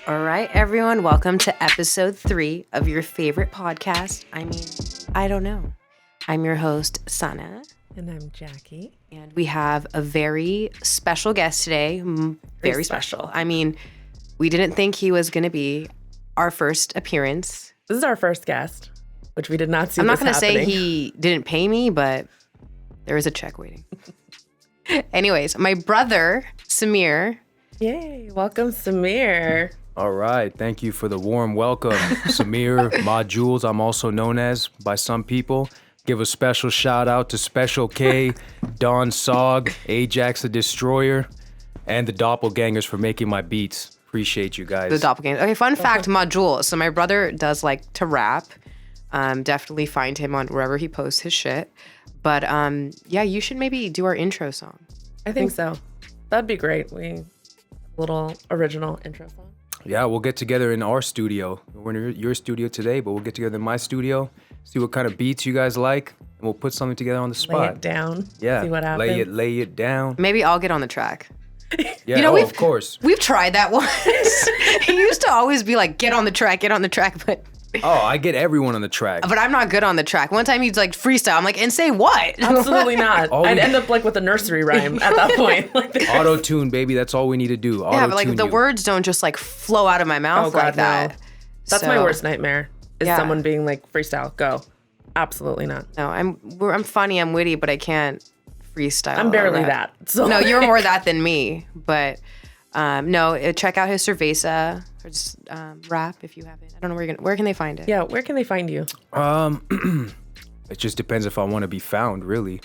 All right, everyone, welcome to episode 3 of your favorite podcast. I don't know. I'm your host, Sana. And I'm Jackie. And we have a very special guest today. Very special. We didn't think he was going to be our first appearance. This is our first guest, which we did not see. I'm not going to say he didn't pay me, but there is a check waiting. Anyways, my brother, Samir. Yay, welcome, Samir. All right. Thank you for the warm welcome. Samir, Ma Jules, I'm also known as by some people. Give a special shout out to Special K, Don Sog, Ajax the Destroyer, and the Doppelgangers for making my beats. Appreciate you guys. The Doppelgangers. Okay, fun fact, Ma Jules. So my brother does like to rap. Definitely find him on wherever he posts his shit. But yeah, you should maybe do our intro song. I think so. That'd be great. Little original intro song. Yeah, we'll get together in our studio. We're in your studio today, but we'll get together in my studio, see what kind of beats you guys like, and we'll put something together on the spot. Lay it down. Yeah. See what happens. Lay it down. Maybe I'll get on the track. Yeah, You know, of course. We've tried that once. He used to always be like, get on the track, but Oh, I get everyone on the track. but I'm not good on the track. One time he's like freestyle. I'm like, and say what? Absolutely not. I'd end up like with a nursery rhyme at that point. Auto-tune, baby. That's all we need to do. Yeah, but like Auto-tune the you. words don't just like flow out of my mouth like that. No. That's my worst nightmare. Is Yeah. someone being like freestyle, go. Absolutely not. No, I'm funny, I'm witty, but I can't freestyle. I'm barely that. So No, you're more that than me. But no, check out his Cerveza or just rap if you haven't. I don't know where can they find it? Yeah, where can they find you? It just depends if I want to be found, really.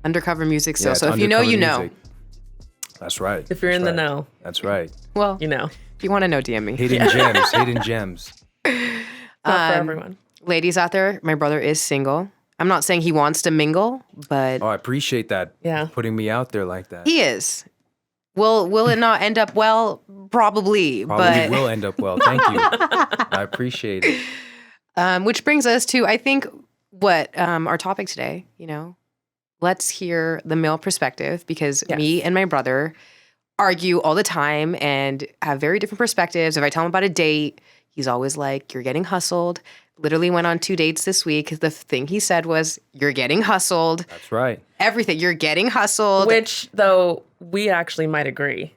Undercover music still. Yeah, So it's if you know, you know. undercover music. That's right. If you're in the That's right. know, That's right. Well, you know. if you want to know, DM me. Hidden gems, hidden gems. Not for everyone. Ladies out there, my brother is single. I'm not saying he wants to mingle, but Oh, I appreciate that. Yeah. Putting me out there like that. he is. Will it not end up well? Probably. Probably will end up well. Thank you. I appreciate it. Which brings us to, I think, what our topic today, let's hear the male perspective because Yes. me and my brother argue all the time and have very different perspectives. If I tell him about a date, he's always like, you're getting hustled. Literally went on 2 dates this week. The thing he said was, you're getting hustled. That's right. Everything. You're getting hustled. Which, though, we actually might agree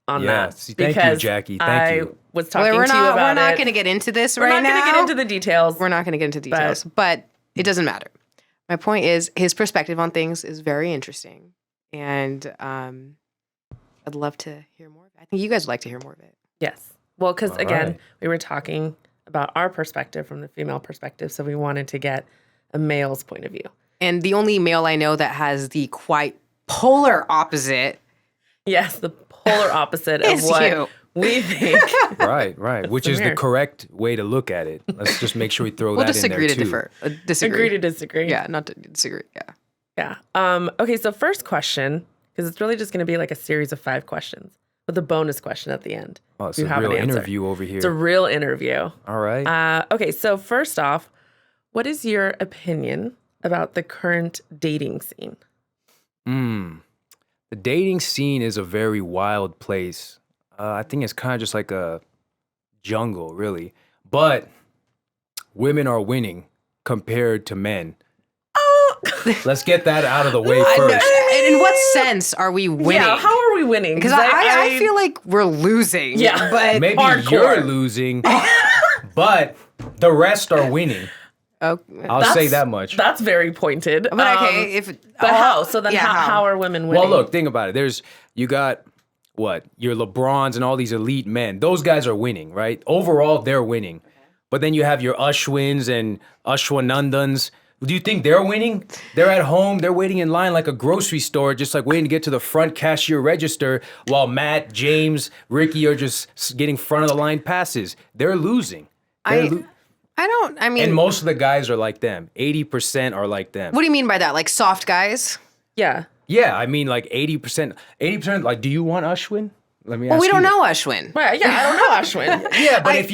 on Yeah. that. See, thank you, because Jackie. Thank you. I was talking to you we're about not it. going to get into this We're right not now. going to get into the details. We're not going to get into details, but it doesn't matter. My point is his perspective on things is very interesting, and I'd love to hear more of it. I think you guys would like to hear more of it. Yes. Well, because, All again, right. we were talking about our perspective from the female perspective, so we wanted to get a male's point of view. And the only male I know that has the quite polar opposite Yes, the polar opposite of is what you. we think. Right. Which is the Samir. correct way to look at it. Let's just make sure we throw We'll that just in there agree to too. differ. Disagree. Agree to disagree. Yeah, not to disagree. Yeah. Yeah. Okay, so first question, because it's really just going to be like a series of 5 questions with a bonus question at the end. Oh, it's You a have an real answer. interview over here. It's a real interview. All right. Okay, so first off, what is your opinion about the current dating scene? The dating scene is a very wild place. I think it's kind of just like a jungle, really. But women are winning compared to men. Let's get that out of the way first. In what sense are we winning? Yeah, how are we winning? Because I feel like we're losing. Yeah. but Maybe hardcore. you're losing, but the rest are winning. oh, I'll say that much. That's very pointed. but okay, But how? So then yeah, how are women winning? Well, look, think about it. You got what? Your LeBrons and all these elite men. Those guys are winning, right? Overall, they're winning. But then you have your Ashwins and Ashwanandans. Do you think they're winning? They're at home. They're waiting in line like a grocery store, just like waiting to get to the front cashier register while Matt, James, Ricky are just getting front of the line passes. They're losing. I mean, And most of the guys are like them. 80% are like them. what do you mean by that? Like soft guys? Yeah. Yeah, I mean like 80%. 80%, like, do you want Ashwin? Let me ask Well, we you don't this. know Ashwin. Right, yeah, I don't know Ashwin. Yeah, but if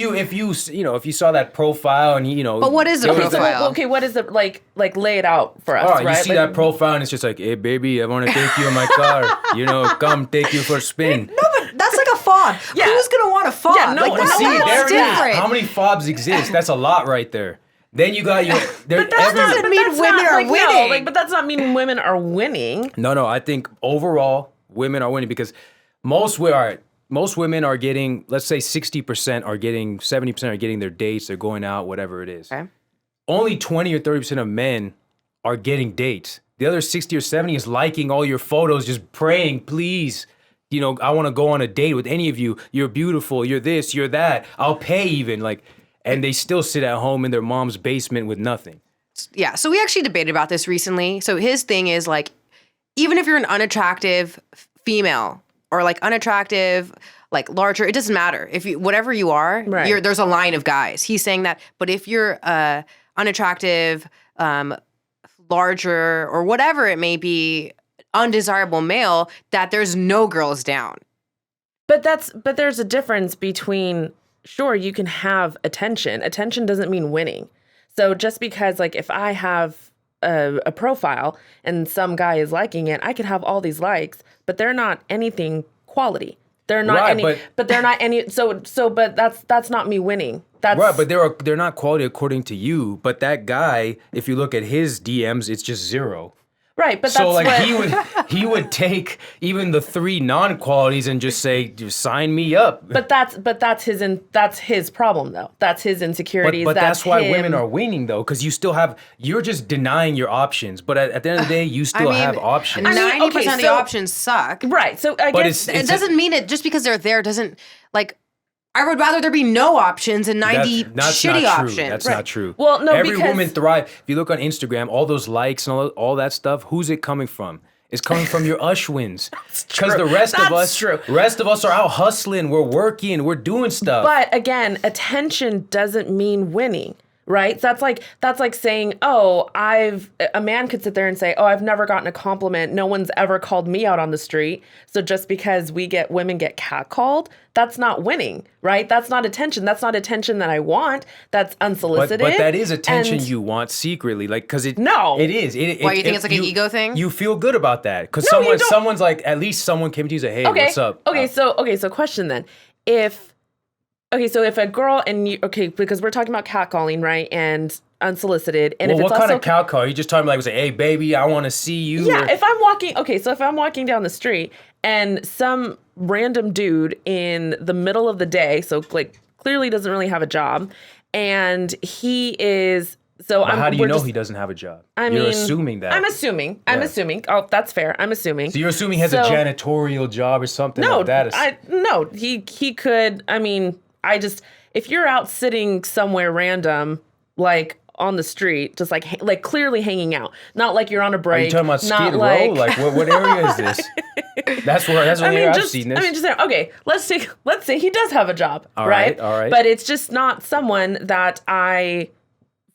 you saw that profile and But what is the there was profile? Okay, what is it like lay it out for us, Oh, right? you see that profile and it's just like, hey baby, I want to take you in my car. Come take you for a spin. That's like a fawn. Yeah. Who's gonna want a fob? Yeah, no, like, no, that's see, there it is. different. How many fobs exist? That's a lot right there. Then you got your. That doesn't mean women are winning. No, but that's not meaning women are winning. No. I think overall women are winning because most women are getting. Let's say 60% are getting, 70% are getting their dates. They're going out, whatever it is. Okay. Only 20 or 30% of men are getting dates. The other 60 or 70 is liking all your photos, just praying, please. I want to go on a date with any of you. You're beautiful. You're this. You're that. I'll pay even. And they still sit at home in their mom's basement with nothing. Yeah. So we actually debated about this recently. So his thing is like, even if you're an unattractive female or like unattractive, like larger, it doesn't matter. If you, whatever you are, Right. there's a line of guys. He's saying that. But if you're unattractive, larger, or whatever it may be, undesirable male, that there's no girls down. But there's a difference between, sure, you can have attention. Attention doesn't mean winning. So just because, like, if I have a profile and some guy is liking it, I could have all these likes, but they're not anything quality. They're not Right, but they're not any. But that's not me winning. That's Right, but they're not quality according to you. But that guy, if you look at his DMs, it's just zero. right. But So that's like he would take even the 3 non-qualities and just say, just sign me up. But that's his problem though. That's his insecurities. But that's why him. women are winning though, because you're just denying your options. But at the end of the day, you still have options. 90% of the options suck. Right. So I But guess It doesn't mean it just because they're there doesn't like. I would rather there be no options and 90 That's shitty not true. options. That's not true. Well, no, every because- woman thrives. If you look on Instagram, all those likes and all that stuff, who's it coming from? It's coming from your Ushwins. Because the rest of us, rest of us are out hustling. We're working. We're doing stuff. But again, attention doesn't mean winning, right? So that's like saying, a man could sit there and say, I've never gotten a compliment. No one's ever called me out on the street. So just because women get catcalled, that's not winning, right? That's not attention. That's not attention that I want. That's unsolicited. But that is attention And- you want secretly, like because it. No. it is. Why, you think it's like an ego thing? You feel good about that because No, you don't. someone's like at least someone came to you and said, "Hey, what's up?" So question then, if a girl because we're talking about catcalling, right, and unsolicited, and Well, if what it's kind also of cow call? Are you just talking like, say, "Hey, baby, I want to see you"? yeah, or- if I'm walking down the street and some random dude in the middle of the day, so like clearly doesn't really have a job, and he is so But I'm. how do you we're know just- he doesn't have a job? I You're mean, assuming that. I'm assuming. Oh, that's fair. I'm assuming. So you're assuming he has a So- janitorial job or something No, like that. he could. I mean, if you're out sitting somewhere random, like on the street, just like clearly hanging out, not like you're on a Are break. you talking about not Skid like, Row? Like what area is this? That's where I've seen this. just saying, okay, let's say he does have a job, All right? right. But it's just not someone that I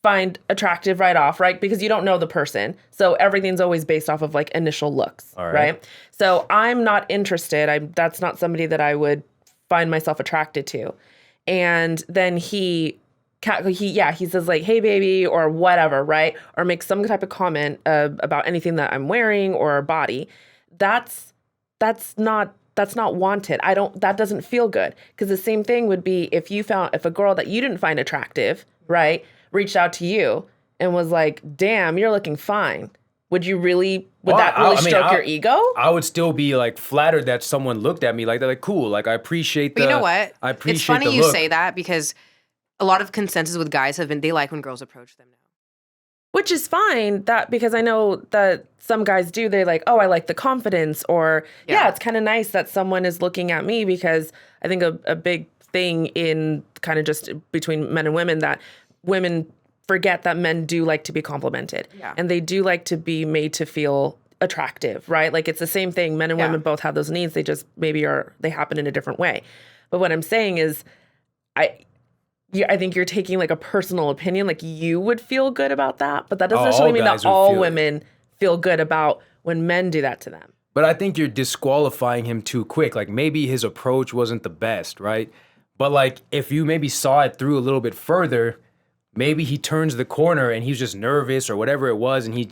find attractive right off, right? Because you don't know the person. So everything's always based off of like initial looks, All right? So I'm not interested. That's not somebody that I would find myself attracted to. And then he says like, "Hey baby," or whatever, right? Or makes some type of comment about anything that I'm wearing or our body. That's not wanted. That doesn't feel good. Because the same thing would be if a girl that you didn't find attractive, right, reached out to you and was like, "Damn, you're looking fine." Would that really stroke your ego? I would still be like flattered that someone looked at me like that. Like, cool. Like I appreciate But you know what? I appreciate it's funny the you look. say that because a lot of consensus with guys have been they like when girls approach them now. Which is fine, because I know that some guys do. They're like, I like the confidence, or Yeah. it's kind of nice that someone is looking at me, because I think a big thing in kind of just between men and women, that women forget that men do like to be complimented. Yeah. And they do like to be made to feel attractive, right? Like it's the same thing. Men and women both have those needs. They just they happen in a different way. But what I'm saying is I think you're taking like a personal opinion, like you would feel good about that, but that doesn't necessarily mean that all women feel good about when men do that to them. But I think you're disqualifying him too quick. Like maybe his approach wasn't the best, right? But like if you maybe saw it through a little bit further, maybe he turns the corner and he's just nervous or whatever it was, and he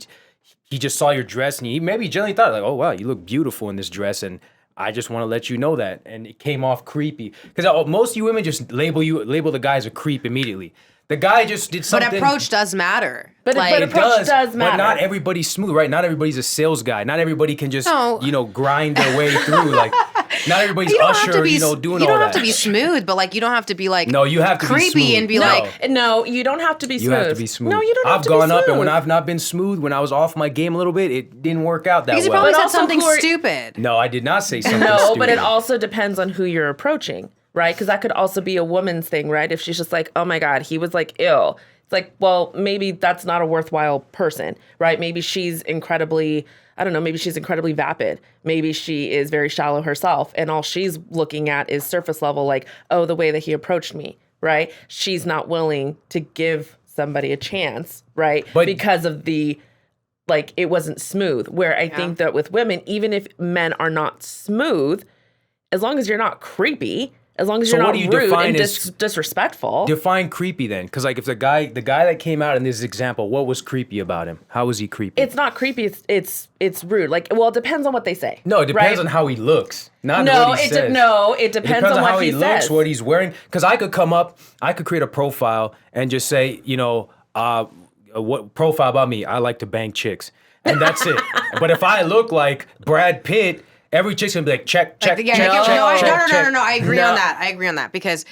just saw your dress and he maybe generally thought like, "Oh wow, you look beautiful in this dress," and I just want to let you know that. And it came off creepy. Because most of you women just label the guy as a creep immediately. The guy just did something. But approach does matter. But like, approach does matter. But not everybody's smooth, right? Not everybody's a sales guy. Not everybody can just, grind their way through. Like, not everybody's Usher, doing all that. You don't have to be smooth, but like, you don't have to be like, no, you have to creepy be smooth. and be like, no, you don't have to be smooth. You have to be smooth. No, you don't have to be smooth. I've gone up, and when I've not been smooth, when I was off my game a little bit, it didn't work out that because well. you probably But said also, something Corey- stupid. No, I did not say something No, stupid. but it also depends on who you're approaching, right? Because that could also be a woman's thing, right? If she's just like, oh my God, he was like ill. It's like, well, maybe that's not a worthwhile person, right? Maybe she's incredibly vapid. Maybe she is very shallow herself. And all she's looking at is surface level, like, oh, the way that he approached me, right? She's not willing to give somebody a chance, right? But, because of it wasn't smooth. Where I think that with women, even if men are not smooth, as long as you're not creepy, as long as you're not rude and disrespectful. Define creepy then, because like if the guy that came out in this example, what was creepy about him? How was he creepy? It's not creepy. It's rude. Like, well, it depends on what they say. No, it depends on how he looks, not what he says. It depends on what how he says. looks, what he's wearing. Because I could come up, I could create a profile and just say, what profile about me? I like to bang chicks, and that's it. But if I look like Brad Pitt, every chick's gonna be like, check. No. I agree on that. I agree on that because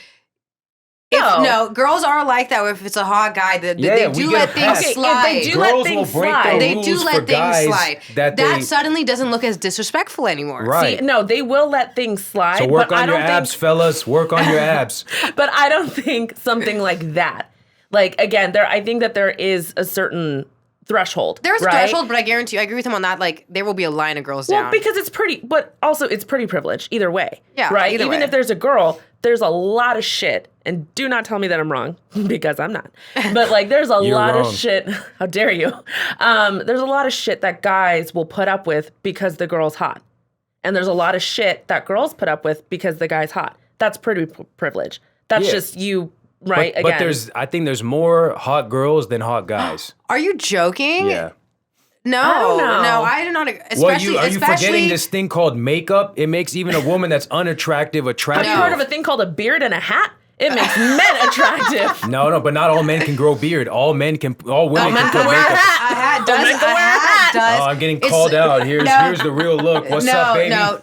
girls are like that. If it's a hot guy, they do let things slide. Girls will break the They rules do for let things guys slide. That suddenly doesn't look as disrespectful anymore. Right. See, no, they will let things slide. So work on your abs, fellas. Work on your abs. But I don't think something like that. Like, again, I think that there is a certain threshold. There's a threshold, but I guarantee you, I agree with him on that. Like, there will be a line of girls down. Well, because it's pretty, but also it's pretty privileged either way. Yeah, right. either Even way. if there's a girl, there's a lot of shit, and do not tell me that I'm wrong because I'm not. But like, there's a lot of shit. How dare you? There's a lot of shit that guys will put up with because the girl's hot, and there's a lot of shit that girls put up with because the guy's hot. That's pretty privilege. That's just you. Right, but I think there's more hot girls than hot guys. Are you joking? Yeah. No, I do not. Are you forgetting this thing called makeup? It makes even a woman that's unattractive attractive. Have you heard of a thing called a beard and a hat? It makes men attractive. No, but not all men can grow beard. All women can put makeup. A hat does. Oh, I'm getting called out. Here's the real look. What's up, baby? No.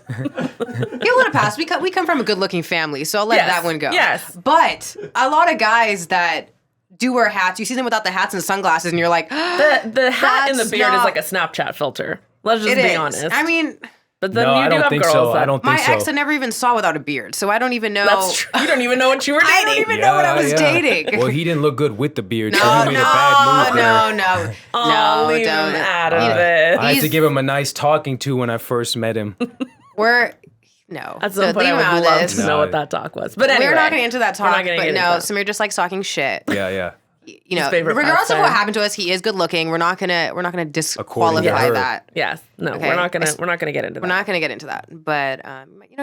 You'll let it pass. We come from a good-looking family, so I'll let that one go. Yes. But a lot of guys that do wear hats, you see them without the hats and sunglasses, and you're like, the hat and the beard is like a Snapchat filter. Let's just be honest. I mean, but then No, you I do don't have think girls so. that I don't my think so. ex I never even saw without a beard, so I don't even know. That's true. You don't even know what you were dating. I don't even know what I was dating. Well, he didn't look good with the beard, so No, he made a bad move there. no, Leave don't. him out of it. I had to give him a nice talking to when I first met him. At some point, I would love to know what that talk was. But anyway, we're not going to enter that talk. But Samir Samir just likes talking shit. Yeah. Regardless of what happened to us, he is good looking. We're not gonna disqualify that. Yes. No, Okay. we're not gonna get into that. We're not gonna get into that. But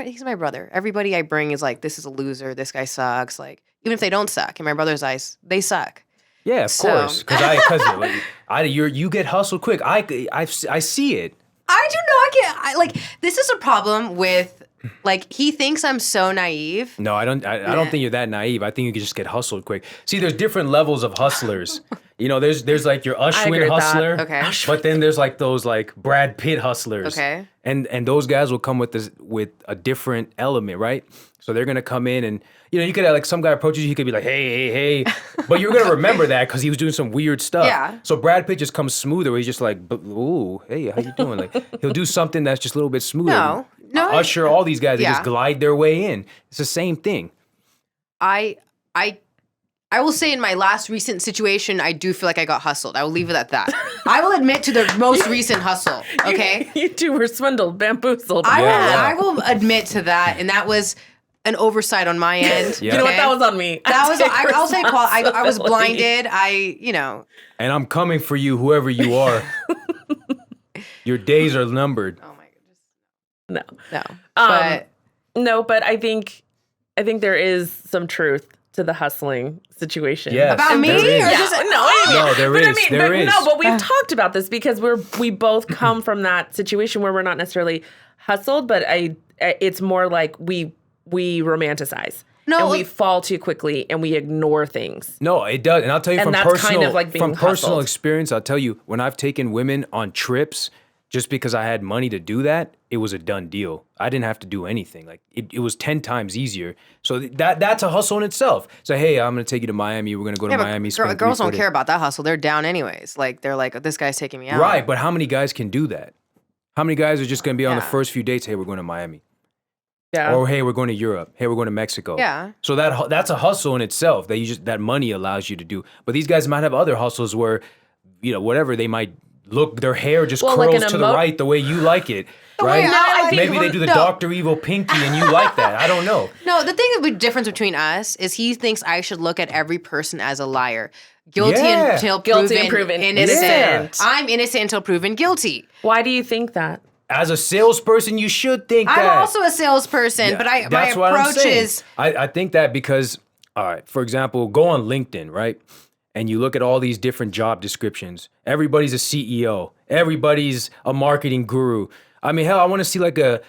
he's my brother. Everybody I bring is like, this is a loser. This guy sucks. Like, even if they don't suck, in my brother's eyes, they suck. Yeah, of course. Because you get hustled quick. I see it. I do not get. This is a problem with. Like, he thinks I'm so naive. No, I don't think you're that naive. I think you can just get hustled quick. See, there's different levels of hustlers. There's like your Ashwin hustler. Okay. But then there's like those like Brad Pitt hustlers. Okay. And those guys will come with a different element, right? So they're gonna come in and you could have like some guy approaches you, he could be like, hey, but you're gonna remember that because he was doing some weird stuff. Yeah. So Brad Pitt just comes smoother. Where he's just like, ooh, hey, how you doing? Like he'll do something that's just a little bit smoother. No. Usher, all these guys, they just glide their way in. It's the same thing. I will say in my last recent situation, I do feel like I got hustled. I will leave it at that. I will admit to the most recent hustle. Okay. You two were swindled, bamboozled. I will admit to that, and that was an oversight on my end. Yeah. You know what? That was on me. I'll say I was blinded. And I'm coming for you, whoever you are. Your days are numbered. Oh my goodness. No. But I think there is some truth to the hustling situation. Yes, about me? there Or is. just, No, there is. There is. No, but we've talked about this because we both come from that situation where we're not necessarily hustled, but it's more like we romanticize. No, and we fall too quickly and we ignore things. No, it does. And I'll tell you And from that's personal, kind of like being personal hustled. experience, I'll tell you, when I've taken women on trips, just because I had money to do that, it was a done deal. I didn't have to do anything. Like it was 10 times easier. So that's a hustle in itself. So, hey, I'm going to take you to Miami. We're going to go to Miami. spend girls 3-4 don't days. care about that hustle. They're down anyways. Like they're like, this guy's taking me out. Right, but how many guys can do that? How many guys are just going to be on the Yeah. first few dates, hey, we're going to Miami. Yeah. Or hey, we're going to Europe. Hey, we're going to Mexico. Yeah. So that's a hustle in itself that money allows you to do. But these guys might have other hustles where, whatever, they might look, their hair just Well, like curls an to the right the way you like it. Right? way I like Maybe it. they do the No. Dr. Evil pinky and you like that. I don't know. No, the thing, the difference between us is he thinks I should look at every person as a liar. Guilty Yeah. until Guilty proven and proven innocent. innocent. I'm innocent until proven guilty. Why do you think that? As a salesperson, you should think I'm that. also a salesperson, Yeah, but my that's what I'm approach saying. is I think that because, all right, for example, go on LinkedIn, right? And you look at all these different job descriptions. Everybody's a CEO. Everybody's a marketing guru. I mean, hell, I want to see like a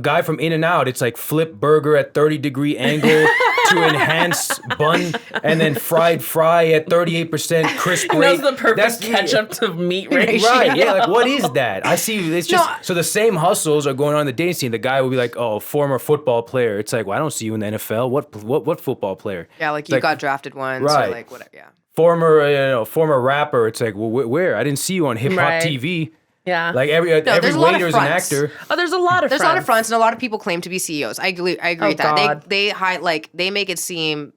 guy from In-N-Out. It's like flip burger at 30-degree angle to enhance bun, and then fried fry at 38% crisp rate. That's the perfect That's- ketchup to meat ratio. Right, yeah, like what is that? I see, it's just, No. so the same hustles are going on in the dating scene. The guy will be like, oh, former football player. It's like, well, I don't see you in the NFL. What football player? yeah, like It's you got drafted once Right. or like whatever. Yeah. Former rapper. It's like, well, where? I didn't see you on hip hop Right. TV. Yeah. Like every there's a lot of waiter's an fronts. actor. Oh, there's a lot of There's a fronts. lot of fronts, and a lot of people claim to be CEOs. I agree Oh, with that. God. They make it seem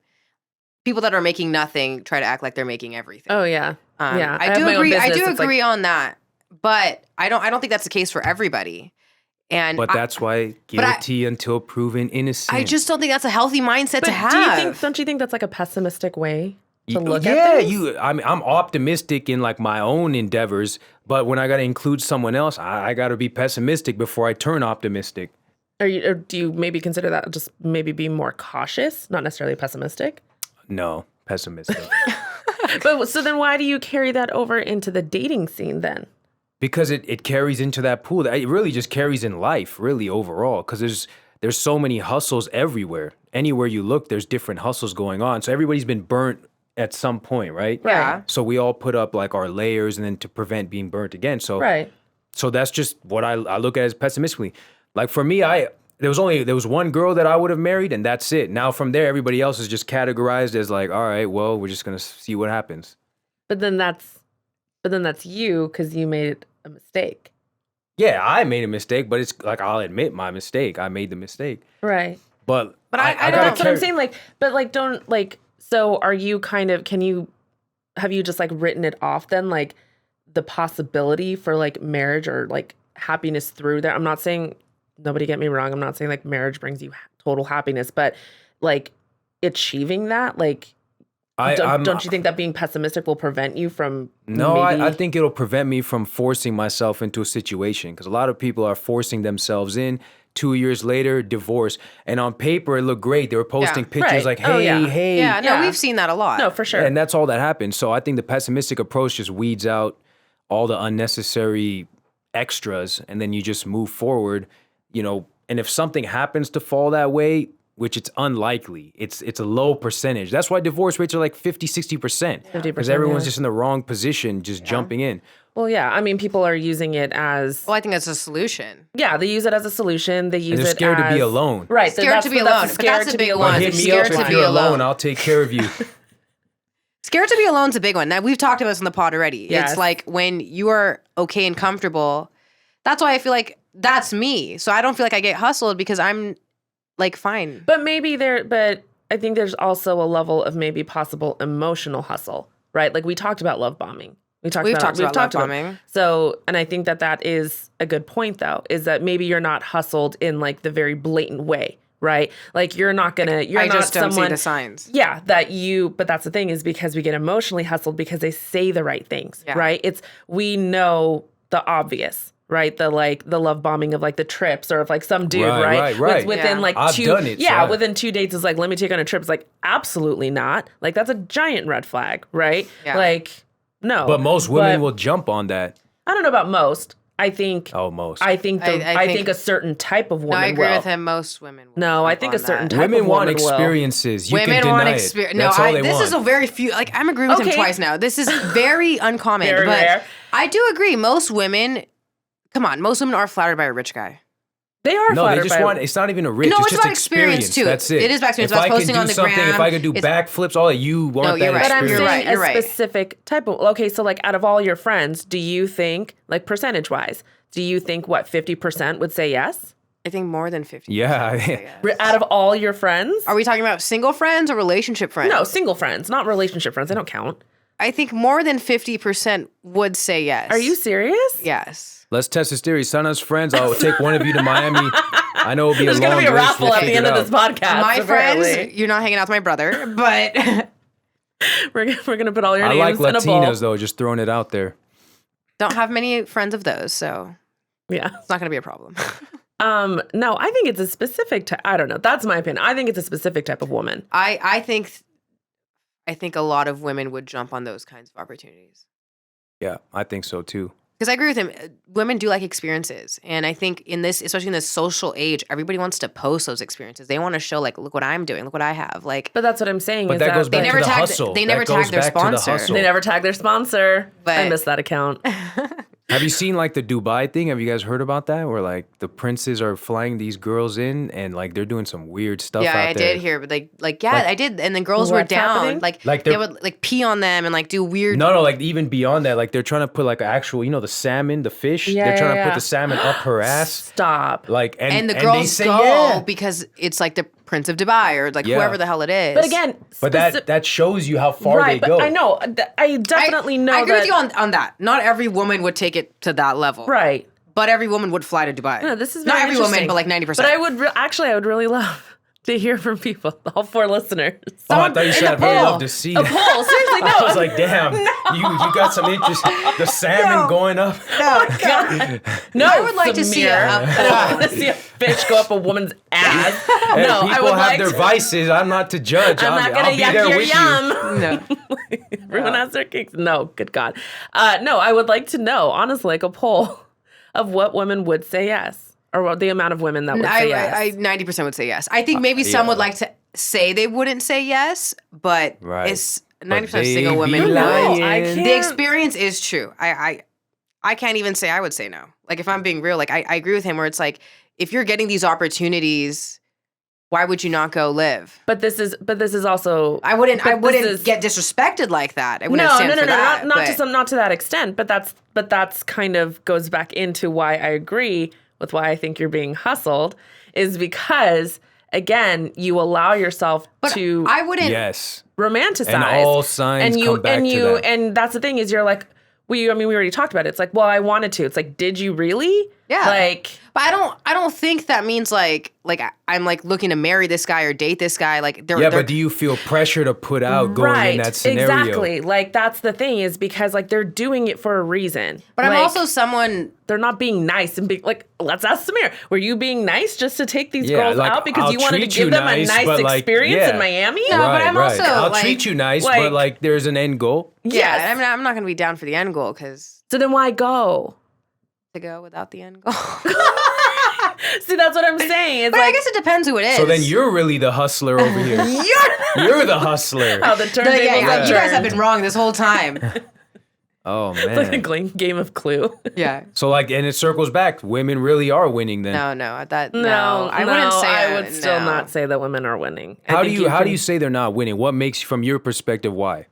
people that are making nothing try to act like they're making everything. Oh yeah. Yeah. I have do my own agree. I business. do It's like- agree on that, but I don't think that's the case for everybody. And But that's why but I- guilty until proven innocent. I just don't think that's a healthy mindset to But have. don't you think that's like a pessimistic way to look yeah, at things? I mean, I'm optimistic in like my own endeavors, but when I got to include someone else, I got to be pessimistic before I turn optimistic. Or do you maybe consider that just maybe being more cautious, not necessarily pessimistic? No, pessimistic. But so then why do you carry that over into the dating scene then? Because it carries into that pool. It really just carries in life, really overall. Because there's so many hustles everywhere. Anywhere you look, there's different hustles going on. So everybody's been burnt at some point, right? Yeah. So we all put up like our layers, and then to prevent being burnt again. So Right. So that's just what I look at as pessimistically. Like for me, there was one girl that I would have married, and that's it. Now from there, everybody else is just categorized as like, all right, well, we're just gonna see what happens. But then that's you because you made a mistake. Yeah, I made a mistake, but it's like I'll admit my mistake. I made the mistake. Right. But I gotta don't- That's what I'm carry- saying. Like, but like, don't like. So, are you kind of? Have you just like written it off then? Like, the possibility for like marriage or like happiness through there. I'm not saying. Nobody get me wrong. I'm not saying like marriage brings you total happiness, but like achieving that, like, don't you think that being pessimistic will prevent you from? No, maybe- I think it'll prevent me from forcing myself into a situation because a lot of people are forcing themselves in. 2 years later, divorce. And on paper, it looked great. They were posting Yeah. pictures Right. like, Oh, hey, yeah. hey. Yeah, no, Yeah. we've seen that a lot. No, for sure. And that's all that happens. So I think the pessimistic approach just weeds out all the unnecessary extras and then you just move forward, and if something happens to fall that way, which it's unlikely, it's a low percentage. That's why divorce rates are like 50, 60%. 50%, Because everyone's yeah. just in the wrong position, just jumping in. Well, yeah. I mean, people are using it as Well, I think that's a solution. yeah. They use it as a solution. They use they're it scared to be as- alone. Right. Scared that's to be the- that's alone, the but that's scared a to be big alone. one. Hit me Scared up to if be you're alone. alone. I'll take care of you. Scared to be alone is a big one. That we've talked about this in the pod already. Yes. It's like when you are okay and comfortable. That's why I feel like that's me. So I don't feel like I get hustled because I'm like fine. But but I think there's also a level of maybe possible emotional hustle, right? Like we talked about love bombing. We've talked about love bombing. So, and I think that is a good point though, is that maybe you're not hustled in like the very blatant way, right? Like you're not I not just don't see someone the signs. Yeah, but that's the thing is because we get emotionally hustled because they say the right things, Yeah. right? We know the obvious, right? The love bombing of like the trips or of like some dude, Right. Within Yeah. like I've two, done it, yeah, so- within 2 dates is like, let me take on a trip. It's like, absolutely not. Like that's a giant red flag, right? Yeah. Like, no. But most women But will jump on that. I don't know about most. I think. Oh, most. I think I think a certain type of No, woman I agree will. with him. Most women will No, I jump think on a certain that. type Women of want woman will. experiences. You Women can want deny it. experience. That's all they this want. is a very few. Like I'm agreeing with him Okay. twice now. This is very uncommon. Very but rare. I do agree. Most women, come on, most women are flattered by a rich guy. They are No, they flattered just by want. It's not even a rich. No, it's it's just about experience, too. That's it. It is about experience. If About I can posting do on the something, if gram, I could do it's- backflips, all that you want No, that you're right. But I'm experience. You're saying right, you're a right. specific type of. Okay, so like out of all your friends, do you think, like percentage wise, do you think what 50% would say yes? I think more than 50. Yeah. Out of all your friends? Are we talking about single friends or relationship friends? No, single friends, not relationship friends. They don't count. I think more than 50% would say yes. Are you serious? Yes. Let's test this theory. Sign us friends. I'll take one of you to Miami. I know it'll be There's a going long to be a race. raffle We'll at the figure end it of out. this podcast. My apparently. friends, you're not hanging out with my brother, but We're going to put all your I names like in a bowl. Latinas though. Just throwing it out there. don't have many friends of those, so Yeah. it's not going to be a problem. No, I think it's a specific type. I don't know. That's my opinion. I think it's a specific type of woman. I think a lot of women would jump on those kinds of opportunities. Yeah, I think so too. Because I agree with him. Women do like experiences. And I think in this, especially in this social age, everybody wants to post those experiences. They want to show, like, look what I'm doing, look what I have. Like, But that's what I'm saying. But is that goes They back never to the tagged- hustle. they never That goes tagged their back to the sponsor. hustle. They never tag their sponsor. But- I missed that account. Have you seen like the Dubai thing? Have you guys heard about that? Where like the princes are flying these girls in and like they're doing some weird stuff yeah, out I there. did hear, but I did. And then girls were What's down. happening? Like Like they they're- would like pee on them and like do weird. No, like even beyond that, like they're trying to put like actual, the salmon, the fish. Yeah, they're trying yeah, to yeah. put the salmon up her ass. Stop. Like and the they girls say, go yeah. because it's like the Prince of Dubai or like Yeah. whoever the hell it is. But again, But that shows you how far right, they go. but I know. I definitely know I agree that. with you on that. Not every woman would take it to that level. Right. But every woman would fly to Dubai. No, this is not very every woman, interesting. but like 90%. But I would I would really love to hear from people, all 4 listeners. Oh, I thought you said I'd really poll. love to see A that. poll, seriously, no. I was like, damn, you got some interest. The salmon going up. No, I would like to see Samir. a I want to see a fish go up a woman's ass. Hey, No, I people would have like their to. vices. I'm not to judge. I'm not I'll gonna be yuck there your with yum. no. Everyone has their kinks. No, good God. No, I would like to know, honestly, like a poll of what women would say yes, or what the amount of women that would say yes. I 90% would say yes. I think maybe some would like to say they wouldn't say yes, but Right. it's But 90% they single be women. lying. No, I can't. the experience is true. I can't even say I would say no. Like if I'm being real, like I agree with him where it's like if you're getting these opportunities, why would you not go live? But this is also. I wouldn't but this is- get disrespected like that. I wouldn't No, stand no, for that. not to that extent. But that's kind of goes back into why I agree with why I think you're being hustled, is because again you allow yourself to I wouldn't. Yes. romanticize, And all signs and come back and to you that. and that's the thing is you're like we already talked about it. It's like, well, I wanted to. It's like, did you really? Yeah. Like, But I don't think that means like I'm like looking to marry this guy or date this guy. Like they're Yeah, but do you feel pressure to put out going in that scenario? Exactly. Like that's the thing is because like they're doing it for a reason. But I'm Like, also someone. they're not being nice and being like, let's ask Samir, were you being nice just to take these Yeah, girls like, out because I'll you wanted to treat give you them nice, a nice but, like, experience yeah. in Miami? No, but I'm also, I'll like- treat you nice, like- but like there's an end goal. Yeah, Yes. I mean, I'm not going to be down for the end goal because So then why go? to go without the end goal. See, that's what I'm saying. It's But I like guess it depends who it is. So then you're really the hustler over here. You're the hustler. how the No, turntables yeah, have you guys have turned. been wrong this whole time. Oh Like a man. game of Clue. Yeah. So like, and it circles back. Women really are winning then. No, I No, wouldn't say. I would still no. not say that women are winning. I How think do can- you say they're not winning? What makes, from your perspective, why?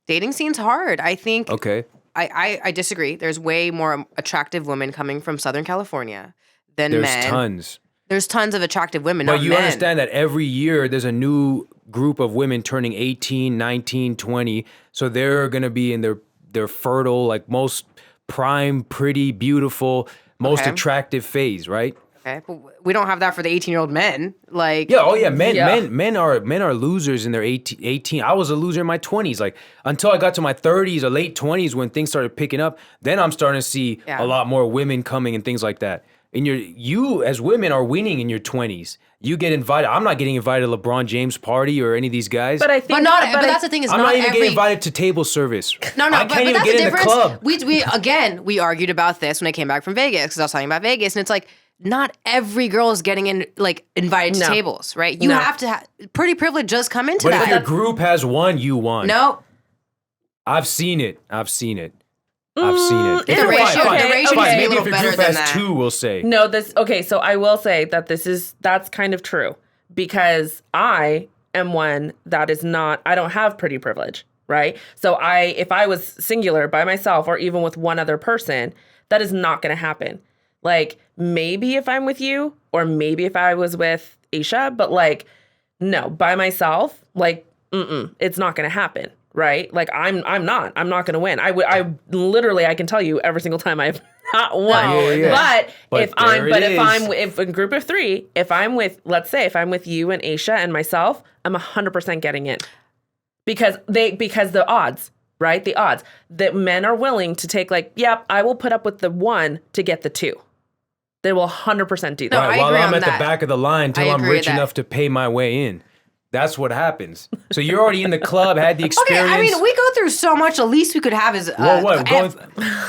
Dating scene's hard. I think. Okay. I disagree. There's way more attractive women coming from Southern California than There's men. tons. There's tons of attractive women. But not you men. understand that every year there's a new group of women turning 18, 19, 20. So they're going to be in their fertile, like most prime, pretty, beautiful, most Okay. attractive phase, right? Okay, but we don't have that for the 18-year-old men. Like, Yeah, oh yeah, men Yeah. men are losers in their 18. I was a loser in my 20s. Like until I got to my 30s or late 20s when things started picking up, then I'm starting to see Yeah. a lot more women coming and things like that. You as women are winning in your 20s. You get invited. I'm not getting invited to LeBron James party or any of these guys. But I think, but that's the thing is I'm not not even every. getting invited to table service. No, I but can't even that's get the in the difference. club. We argued about this when I came back from Vegas because I was talking about Vegas, and it's like not every girl is getting invited to tables, right? You have to pretty privilege does come into But that. if your group has won, you won. No, I've seen it. The Ratio needs to be a maybe little if your better group than has that. 2, we'll say. No, so I will say that that's kind of true because I am one that is not, I don't have pretty privilege, right? So if I was singular by myself or even with one other person, that is not going to happen. Like maybe if I'm with you or maybe if I was with Aisha, but like, no, by myself, like, it's not going to happen. Right? Like I'm not going to win. I literally, I can tell you every single time I've not won. But if a group of 3, if I'm with, let's say if I'm with you and Aisha and myself, I'm 100% getting in because the odds, right? The odds that men are willing to take I will put up with the 1 to get the 2. They will 100% do that. No, I while agree I'm on at that. the back of the line till I'm agree rich with that. enough to pay my way in. That's what happens. So you're already in the club, had the experience. Okay, I mean, we go through so much. The least we could have is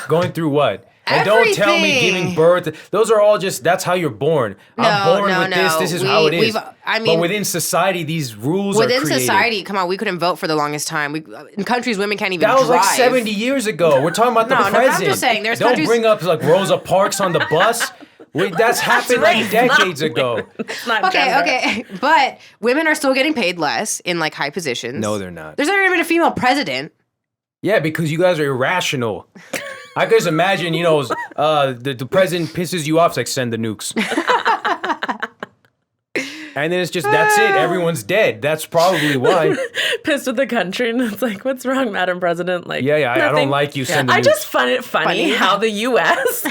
Going through what? And don't tell me Everything. giving birth. Those are all just, that's how you're born. I'm born with this. This is how it is. But within society, these rules are created. Within society, come on, we couldn't vote for the longest time. In countries, women can't even That was drive. like 70 years ago. We're talking about the I'm present. just saying, there's Don't countries- bring up like Rosa Parks on the bus. That's happened like decades ago. It's not Okay. But women are still getting paid less in like high positions. No, they're not. There's never even been a female president. Yeah, because you guys are irrational. I can just imagine, the president pisses you off, it's like, send the nukes. And then it's just, that's it. Everyone's dead. That's probably why. Pissed with the country, and it's like, what's wrong, Madam President? Like, I nothing. don't like you. Send the nukes. I just find it funny how the U.S.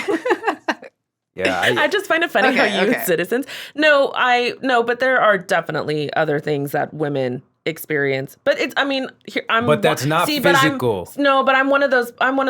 Yeah, I just find it funny how U.S. citizens. No, but there are definitely other things that women experience. But But that's not physical. But I'm one of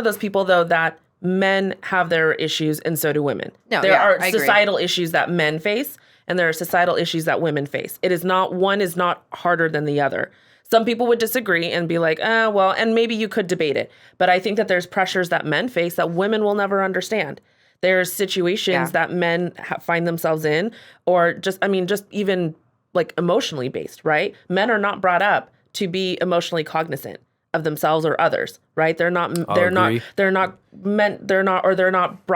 those people though that men have their issues and so do women. There are societal issues that men face and there are societal issues that women face. One is not harder than the other. Some people would disagree and be like, and maybe you could debate it. But I think that there's pressures that men face that women will never understand. There's situations that men find themselves in, or just even like emotionally based, right? Men are not brought up to be emotionally cognizant of themselves or others, right? They're not brought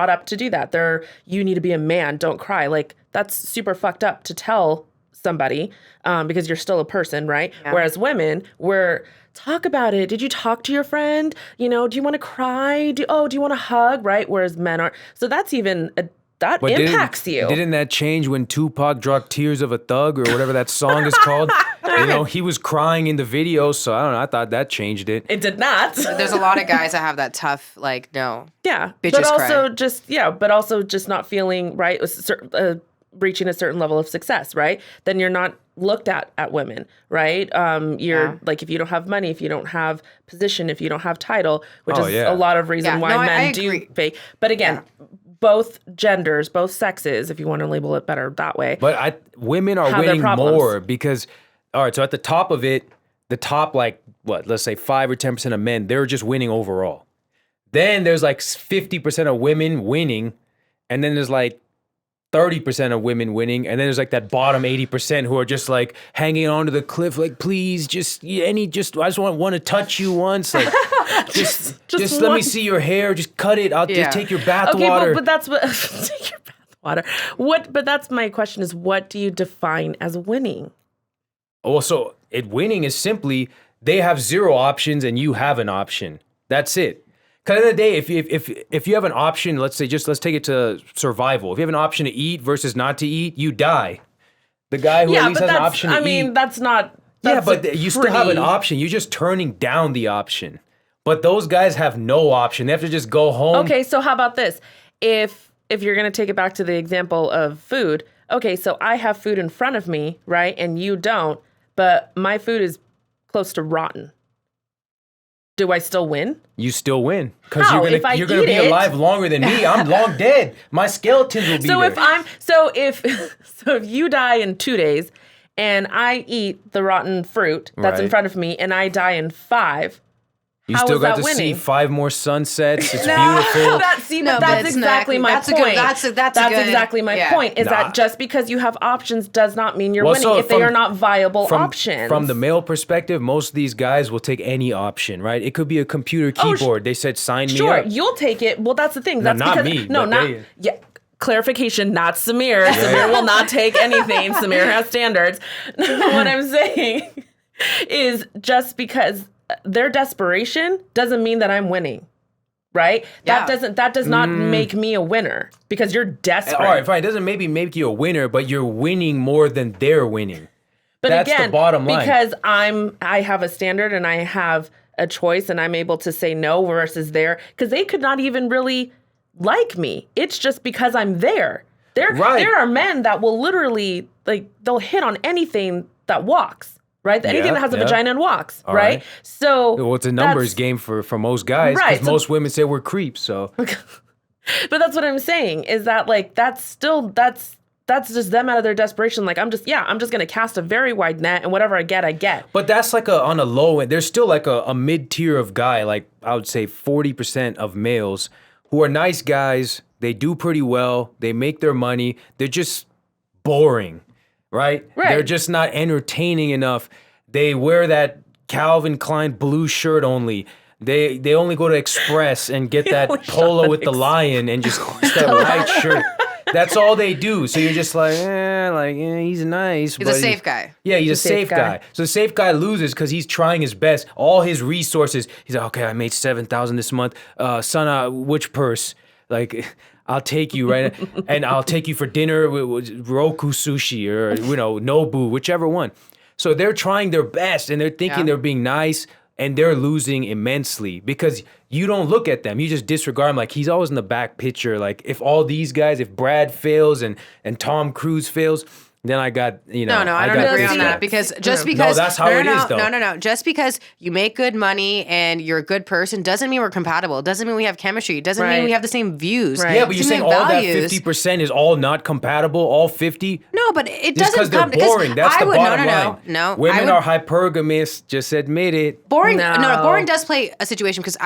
up to do that. You need to be a man, don't cry. Like that's super fucked up to tell somebody because you're still a person, right? Yeah. Whereas women, talk about it. Did you talk to your friend? Do you want to cry? Do you want to hug? Right? Whereas men are. So that's impacts you. Didn't that change when Tupac dropped Tears of a Thug or whatever that song is called? He was crying in the video. So I don't know. I thought that changed it. It did not. There's a lot of guys that have that tough, no. Yeah. Bitches but also just not feeling right. Reaching a certain level of success, right? Then you're not looked at women, right? You're like, if you don't have money, if you don't have position, if you don't have title, which is a lot of reason why men do fake. But again, both genders, both sexes, if you want to label it better that way. But women are winning more because, all right, so at the top of it, let's say 5 or 10% of men, they're just winning overall. Then there's like 50% of women winning, and then there's like 30% of women winning, and then there's like that bottom 80% who are just like hanging onto the cliff, like, please, I just want to touch you once, like, just let me see your hair, just cut it, I'll just take your bath water. Okay, but that's what take your bath water. But that's my question: is what do you define as winning? Also, winning is simply they have 0 options and you have an option. That's it. Because at the end of the day, if you have an option, let's say, let's take it to survival. If you have an option to eat versus not to eat, you die. The guy who at least has an option to eat. That's not. But you still have an option. You're just turning down the option. But those guys have no option. They have to just go home. Okay, so how about this? If you're going to take it back to the example of food, okay, so I have food in front of me, right? And you don't, but my food is close to rotten. Do I still win? You still win because How? you're If I gonna eat be it- alive longer than me. I'm long dead. My skeletons will be So there. if you die in 2 days and I eat the rotten fruit that's in Right. front of me and I die in 5, You how still is got that to see winning? 5 more sunsets. It's beautiful. That's No, but that's it's exactly not- my that's a point. good- that's a good- exactly my yeah. point. Is Nah. that just because you have options does not mean you're Well, winning so if they from- are not viable options. From the male perspective, most of these guys will take any option, right? It could be a computer keyboard. They said, sign me Sure, up. you'll take it. Well, that's the thing. That's not because me, no, but not they- yeah. Clarification, not Samir. Samir will not take anything. Samir has standards. What I'm saying is just because their desperation doesn't mean that I'm winning. Right? Yeah. That does not make me a winner because you're desperate. All right, fine. It doesn't maybe make you a winner, but you're winning more than they're winning. But That's the again, bottom line. because I have a standard and I have a choice and I'm able to say no versus because they could not even really like me. It's just because I'm there. Right. There are men that will literally they'll hit on anything that walks. Right? Anything Yeah, that has a yeah. vagina and walks. All Right? right. So Well, it's a numbers that's- game for most guys Right, because so- most women say we're creeps. So But that's what I'm saying is that that's just them out of their desperation. Like I'm just gonna cast a very wide net and whatever I get. But that's like on a low end. There's still like a mid tier of guy, like I would say 40% of males who are nice guys. They do pretty well. They make their money. They're just boring, right? Right. They're just not entertaining enough. They wear that Calvin Klein blue shirt only. They only go to Express and get that only shop polo at with the lion and just it's that white shirt. That's all they do. So you're just like, he's nice. He's but a safe guy. Yeah, he's a safe guy. So the safe guy loses because he's trying his best. All his resources. He's like, okay, I made $7,000 this month. Son, which purse? Like, I'll take you right, and I'll take you for dinner with Roku sushi or Nobu, whichever one. So they're trying their best, and they're thinking they're being nice, and they're losing immensely because you don't look at them. You just disregard him. Like, he's always in the back picture. Like, if all these guys, if Brad fails and Tom Cruise fails, then I got, No, I don't got agree this on guy. that because just No, because that's how it is, though. No. Just because you make good money and you're a good person doesn't mean we're compatible. Doesn't mean we have chemistry. Doesn't mean Right. we have the same views. Right. Yeah, but you're Same saying all values. that 50% is all not compatible, all 50? No, but it Just doesn't because they're come boring. That's the bottom line. No. Women are hypergamous. Just admit it. boring. No. No, boring does play a situation because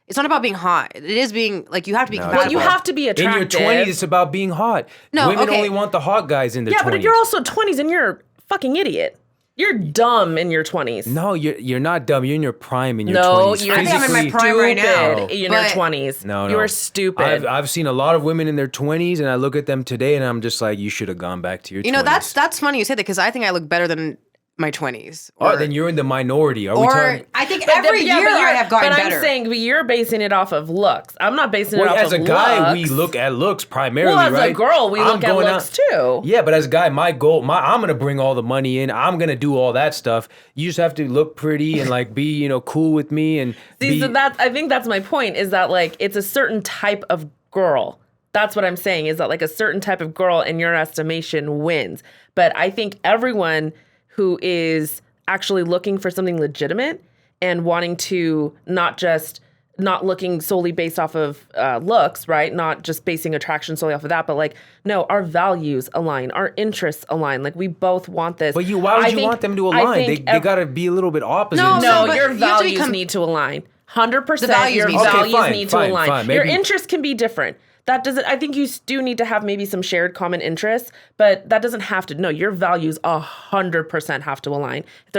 it's not about being hot. It is being like you have to be compatible. Well, you have to be In attractive. your 20s, it's about being hot. No, Women okay. only want the hot guys in their 20s. Yeah, but you're also 20s and you're a fucking idiot. You're dumb in your 20s. No, you're not dumb. You're in your prime in your No, 20s. you're I think I'm in my Physically- prime right now. stupid in your But- 20s. No. You are stupid. I've seen a lot of women in their 20s, and I look at them today, and I'm just like, you should have gone back to your 20s. That's funny you say that because I think I look better than my 20s. Oh, then you're in the minority. Are we or talking? I think But every yeah, year but I you're- have gotten but better. I'm saying, but you're basing it off of looks. I'm not basing it Well, off as a of guy, looks. we look at looks primarily, Well, as right? a girl, we I'm look at going looks too. Yeah, but as a guy, my goal, I'm gonna bring all the money in. I'm gonna do all that stuff. You just have to look pretty and like be, cool with me and See, be. so I think that's my point. Is that like it's a certain type of girl. That's what I'm saying. Is that like a certain type of girl in your estimation wins. But I think everyone who is actually looking for something legitimate and wanting to not looking solely based off of looks, right? Not just basing attraction solely off of that, but like, no, our values align, our interests align. Like we both want this. But why would you want them to align? They gotta be a little bit opposite. No, No, but your you have to values become- need to align. 100%. The values Your need to- values Okay, need fine, to align. fine, Your maybe- interests can be different. That doesn't. I think you do need to have maybe some shared common interests, but that doesn't have to. No, your values 100% have to align. If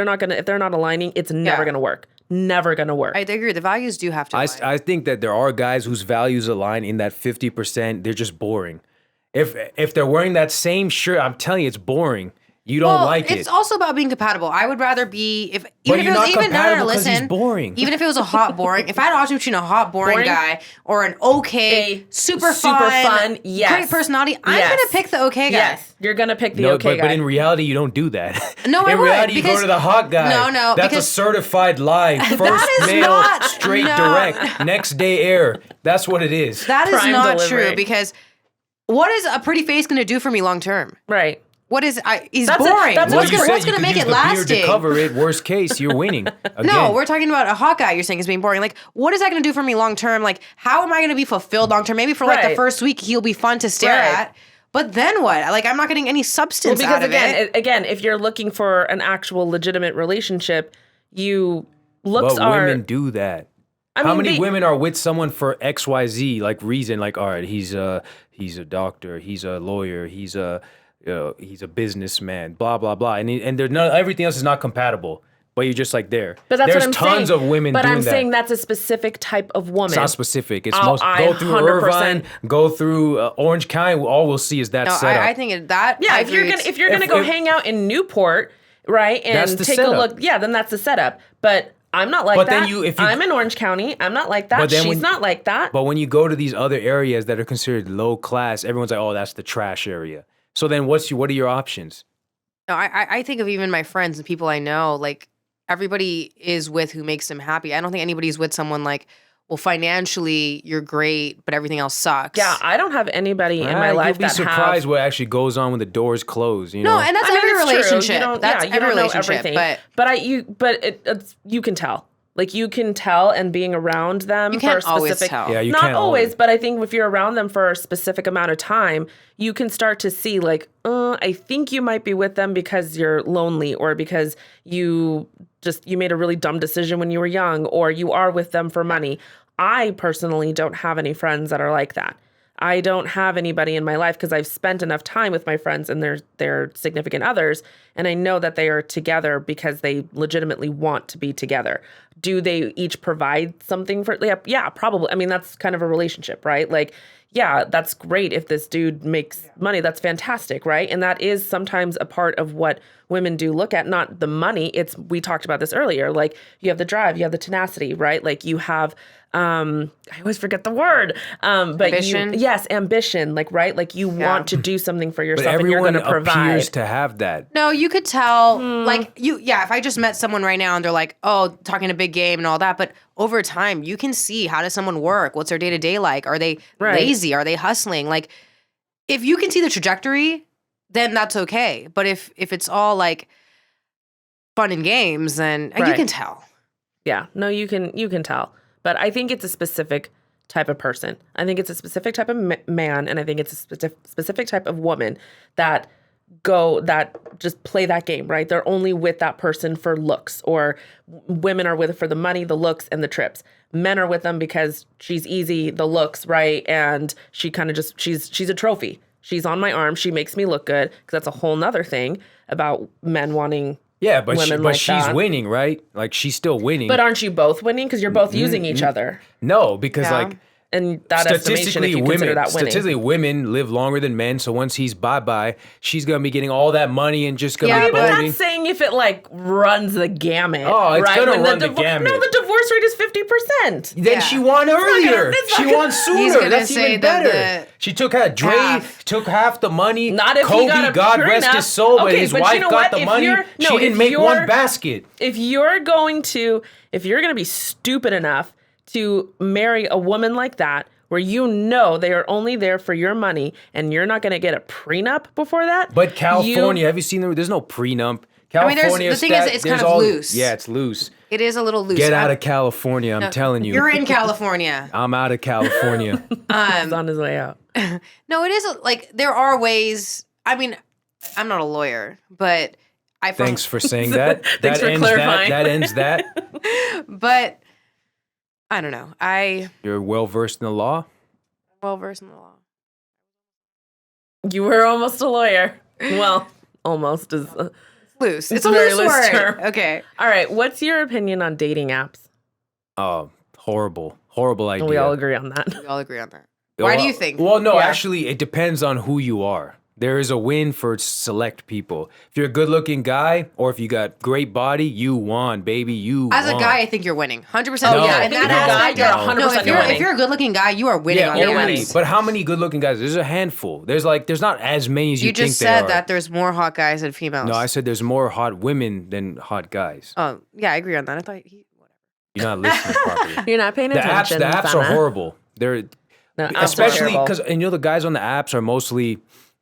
they're not aligning, it's never Yeah. gonna work. Never gonna work. I agree. The values do have to align. I think that there are guys whose values align in that 50%. They're just boring. If they're wearing that same shirt, I'm telling you, it's boring. You don't like it. It's also about being compatible. I would rather be even if you're it was not even compatible 'cause he's listen, boring. Even if it was a hot boring, if I had an option between a hot boring guy or an okay, super fun, yes. great personality, I'm Yes. gonna pick the okay guy. Yes, you're gonna pick the No, okay guy. but in reality, you don't do that. No, I in would, reality, you go because- to the hot guy. No, That's because- a certified lie. First is mail, not- straight no. direct, next day air. That's what it is. That is Prime not delivery. true because what is a pretty face gonna do for me long term? Right. What is? He's That's boring. that's what's what you gonna you could make use it the beard lasting? to cover it. Worst case, you're winning. Again. No, we're talking about a Hawkeye. You're saying is being boring. Like, what is that going to do for me long term? Like, how am I going to be fulfilled long term? Maybe for like the Right. first week, he'll be fun to stare Right. at. But then what? Like, I'm not getting any substance because out of it. again, if you're looking for an actual legitimate relationship, looks But are. women do that. I How mean, many women are with someone for XYZ like reason? Like, all right, he's a doctor, he's a lawyer, he's a businessman, blah blah blah, and there's no everything else is not compatible. But you're just like there. But that's there's what I'm tons saying. of women but doing I'm that. saying that's a specific type of woman. It's not specific. It's Oh, most I go through 100%. Irvine, go through Orange County. All we'll see is that No, setup. I think that. Yeah, I if you're agree. gonna go hang out in Newport, right, That's and the take setup. a look, yeah, then that's the setup. But I'm not like But that. then if you- I'm in Orange County. I'm not like that. But then She's when- not like that. But when you go to these other areas that are considered low class, everyone's like, "Oh, that's the trash area." So then, what are your options? No, I think of even my friends and people I know, like everybody is with who makes them happy. I don't think anybody's with someone like, well, financially you're great, but everything else sucks. Yeah, I don't have anybody in my life You'll be that surprised have. what actually goes on when the doors close. You No, know, and that's I mean, every it's true. relationship. You don't, That's yeah, you every don't know relationship. everything. You can tell. Like you can tell, and being around them You for a can't always specific. tell. Yeah, you not can't always, always. but I think if you're around them for a specific amount of time, you can start to see like, I think you might be with them because you're lonely, or because you made a really dumb decision when you were young, or you are with them for money. I personally don't have any friends that are like that. I don't have anybody in my life because I've spent enough time with my friends and their significant others, and I know that they are together because they legitimately want to be together. Do they each provide something for? Yeah, probably. I mean, that's kind of a relationship, right? Like, yeah, that's great if this dude makes money. That's fantastic, right? And that is sometimes a part of what women do look at, not the money. We talked about this earlier. Like, you have the drive, you have the tenacity, right? Like, you have I always forget the word. But Ambition? yes, ambition. Like, right? Like, you want to do something for but yourself, and you're everyone going to provide. appears to have that. No, you could tell, Hmm. if I just met someone right now and they're like, oh, talking a big game and all that, but over time, you can see how does someone work? What's their day to day like? Are they Right. lazy? Are they hustling? Like, if you can see the trajectory, then that's okay. But if it's all like fun and games, then you Right. can tell. Yeah, no, you can tell. But I think it's a specific type of person. I think it's a specific type of man, and I think it's a specific type of woman that just play that game, right? They're only with that person for looks, or women are with it for the money, the looks, and the trips. Men are with them because she's easy, the looks, right? And she kind of just she's a trophy. She's on my arm. She makes me look good, because that's a whole nother thing about men wanting. Yeah, but women like she's that. winning, right? Like she's still winning. But aren't you both winning? Because you're both using each other. no, because Yeah. like And that estimation, if you consider that winning. statistically, women live longer than men. So once he's bye, she's gonna be getting all that money and just gonna Yeah, be But boating. that's saying if it like runs the gamut. Oh, it's right? gonna When run the gamut. No, the divorce rate is 50%. Then Yeah. she won earlier. it's not She gonna- won He's sooner. gonna That's say even that better. She took took half the money. Not if he Kobe, got a God rest prenup. his soul, but Okay, his but you wife know got what? the If money. you're- no, She didn't if make you're- one basket. If you're going to be stupid enough to marry a woman like that, where you know they are only there for your money, and you're not going to get a prenup before that. But California, have you seen there's no prenup. I mean, California, the thing is, it's kind there's of loose. Yeah, it's loose. It is a little loose. Get out of California, I'm telling you. You're in California. I'm out of California. He's on his way out. No, it is like there are ways. I mean, I'm not a lawyer, but Thanks for saying that. Thanks for clarifying. That ends that. But I don't know. You're well versed in the law. Well versed in the law. You were almost a lawyer. Well, almost is. Loose. It's a a very loose loose word. term. Okay. All right. What's your opinion on dating apps? Oh, horrible idea. We all agree on that. We all agree on that. Why do you think? Well, no, Yeah. actually, it depends on who you are. There is a win for select people. If you're a good-looking guy, or if you got great body, you won, baby. You As a won. guy, I think you're winning. 100%. No, yeah, I in think that if you're a guy, aspect, you're yeah. 100% No, winning. if you're a good-looking guy, you are winning on yeah, the only. apps. But how many good-looking guys? There's a handful. There's not as many as you, You think just there said are. that there's more hot guys than females. No, I said there's more hot women than hot guys. Oh, yeah, I agree on that. I thought whatever. You're not listening properly. You're not paying The apps, attention. the apps are horrible. They're No, apps are especially terrible. because the guys on the apps are mostly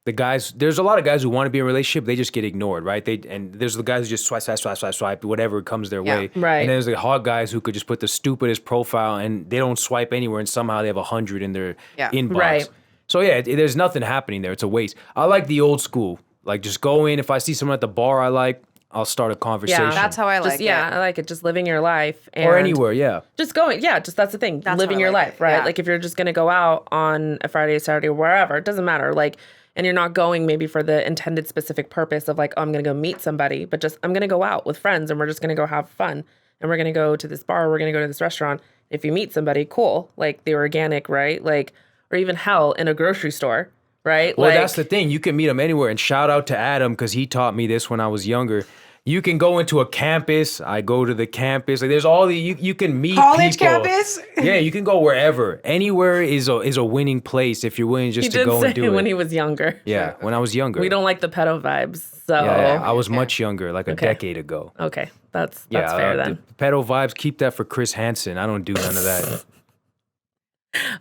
the guys, there's a lot of guys who want to be in a relationship, they just get ignored, right? And there's the guys who just swipe, whatever comes their way. Right. And then there's the hot guys who could just put the stupidest profile and they don't swipe anywhere and somehow they have 100 in their inbox. Right. So yeah, there's nothing happening there. It's a waste. I like the old school. Like just go in. If I see someone at the bar I like, I'll start a conversation. Yeah, that's how I like Just, it. I like it. Just living your life. And or anywhere, yeah. Just going. Yeah, just that's the thing. That's living how I your like life, it, right? yeah. Like if you're just going to go out on a Friday, Saturday, or wherever, it doesn't matter. Like, and you're not going maybe for the intended specific purpose of like, oh, I'm going to go meet somebody, but just I'm going to go out with friends and we're just going to go have fun. And we're going to go to this bar, we're going to go to this restaurant. If you meet somebody, cool. Like the organic, right? Like, or even hell in a grocery store, right? Well, like, that's the thing. You can meet them anywhere. And shout out to Adam because he taught me this when I was younger. You can go into a campus. I go to the campus. Like there's all the you can meet College people. campus? Yeah, you can go wherever. Anywhere is a winning place if you're willing just he to did go say and do when it. he was younger. Yeah, when I was younger. We don't like the pedo vibes. So Yeah, I was much younger, like a Okay. decade ago. okay, that's Yeah, fair then. the pedo vibes, keep that for Chris Hansen. I don't do none of that.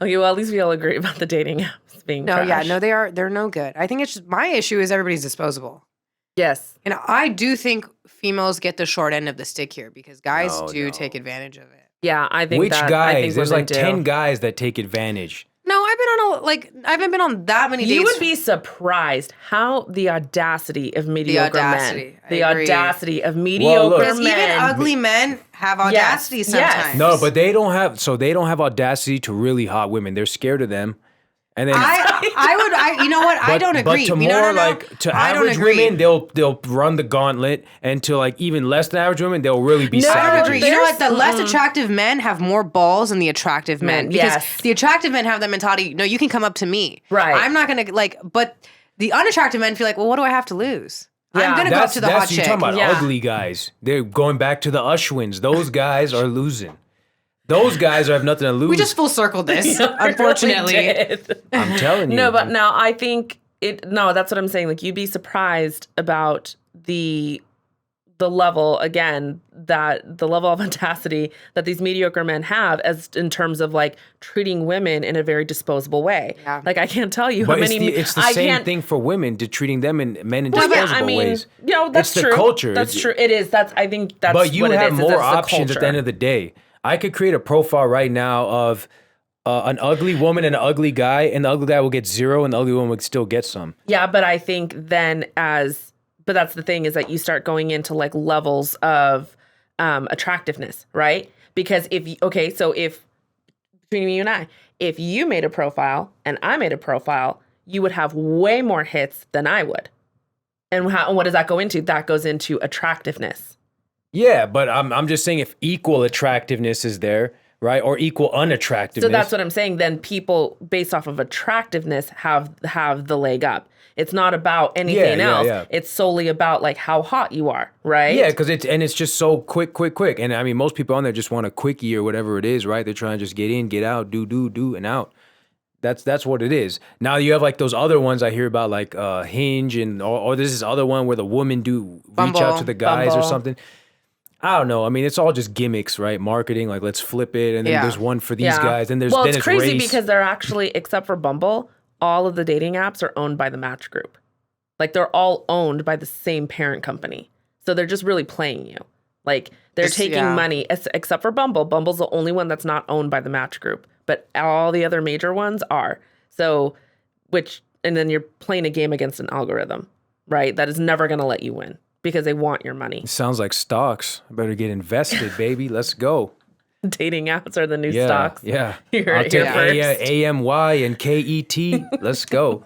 Okay, well at least we all agree about the dating apps being No, trash. they're no good. I think it's just, my issue is everybody's disposable. Yes. And I do think females get the short end of the stick here because guys No. take advantage of it. Yeah, I think Which that, I guys? think There's women like do. 10 guys that take advantage. No, I haven't been on that many dates. You would be surprised how the audacity of mediocre audacity, men. I The agree. audacity of look. mediocre Because men. even ugly men have audacity Yes. sometimes. No, but they don't have audacity to really hot women. They're scared of them. And then you know what? I don't agree. But to You know, more no, like to I don't average agree. women, they'll run the gauntlet, and to like even less than average women, they'll really be No, I don't savages. agree. You know what? The less attractive men have more balls than the attractive men. Men, Because yes. the attractive men have that mentality, no, you can come up to me. Right. I'm not going to, but the unattractive men feel like, well, what do I have to lose? Yeah. I'm going to go up to the hot you're chick. talking about Yeah. ugly guys. They're going back to the Ushwins. Those guys are losing. Those guys have nothing to lose. We just full circled this, We unfortunately. really did. I'm telling you. No, but no, I think no, that's what I'm saying. Like you'd be surprised about the level again that the level of audacity that these mediocre men have as in terms of like treating women in a very disposable way. Yeah. Like I can't tell you But how many it's the I same can't, thing for women to treating them and men in Well, disposable yeah, I mean, ways. you know, that's It's the true. culture. That's It's- true. It is. I think that's But you what it have is, more it's the options at the end culture. of the day. I could create a profile right now of an ugly woman and an ugly guy, and the ugly guy will get 0, and the ugly woman would still get some. Yeah, but I think then but that's the thing is that you start going into like levels of attractiveness, right? Because if between you and I, if you made a profile and I made a profile, you would have way more hits than I would. And what does that go into? That goes into attractiveness. Yeah, but I'm just saying if equal attractiveness is there, right, or equal unattractiveness. So that's what I'm saying. Then people based off of attractiveness have the leg up. It's not about anything else. Yeah. It's solely about like how hot you are, right? Yeah, because it's just so quick. And I mean, most people on there just want a quickie or whatever it is, right? They're trying to just get in, get out, do, and out. That's what it is. Now you have like those other ones I hear about, like Hinge and or there's this other one where the women do reach out to the guys or Bumble. something. I don't know. I mean, it's all just gimmicks, right? Marketing, like let's flip it, and then Yeah. there's one for these guys, and there's well, then it's crazy race. because they're actually, except for Bumble, all of the dating apps are owned by the Match Group. Like they're all owned by the same parent company, so they're just really playing you. Like they're Just- taking yeah. money, except for Bumble. Bumble's the only one that's not owned by the Match Group, but all the other major ones are. So, and then you're playing a game against an algorithm, right? That is never going to let you win because they want your money. Sounds like stocks. I better get invested, baby. Let's go. Dating apps are the new Yeah, stocks. yeah. You heard I'll it here take first. AMY and KET. Let's go.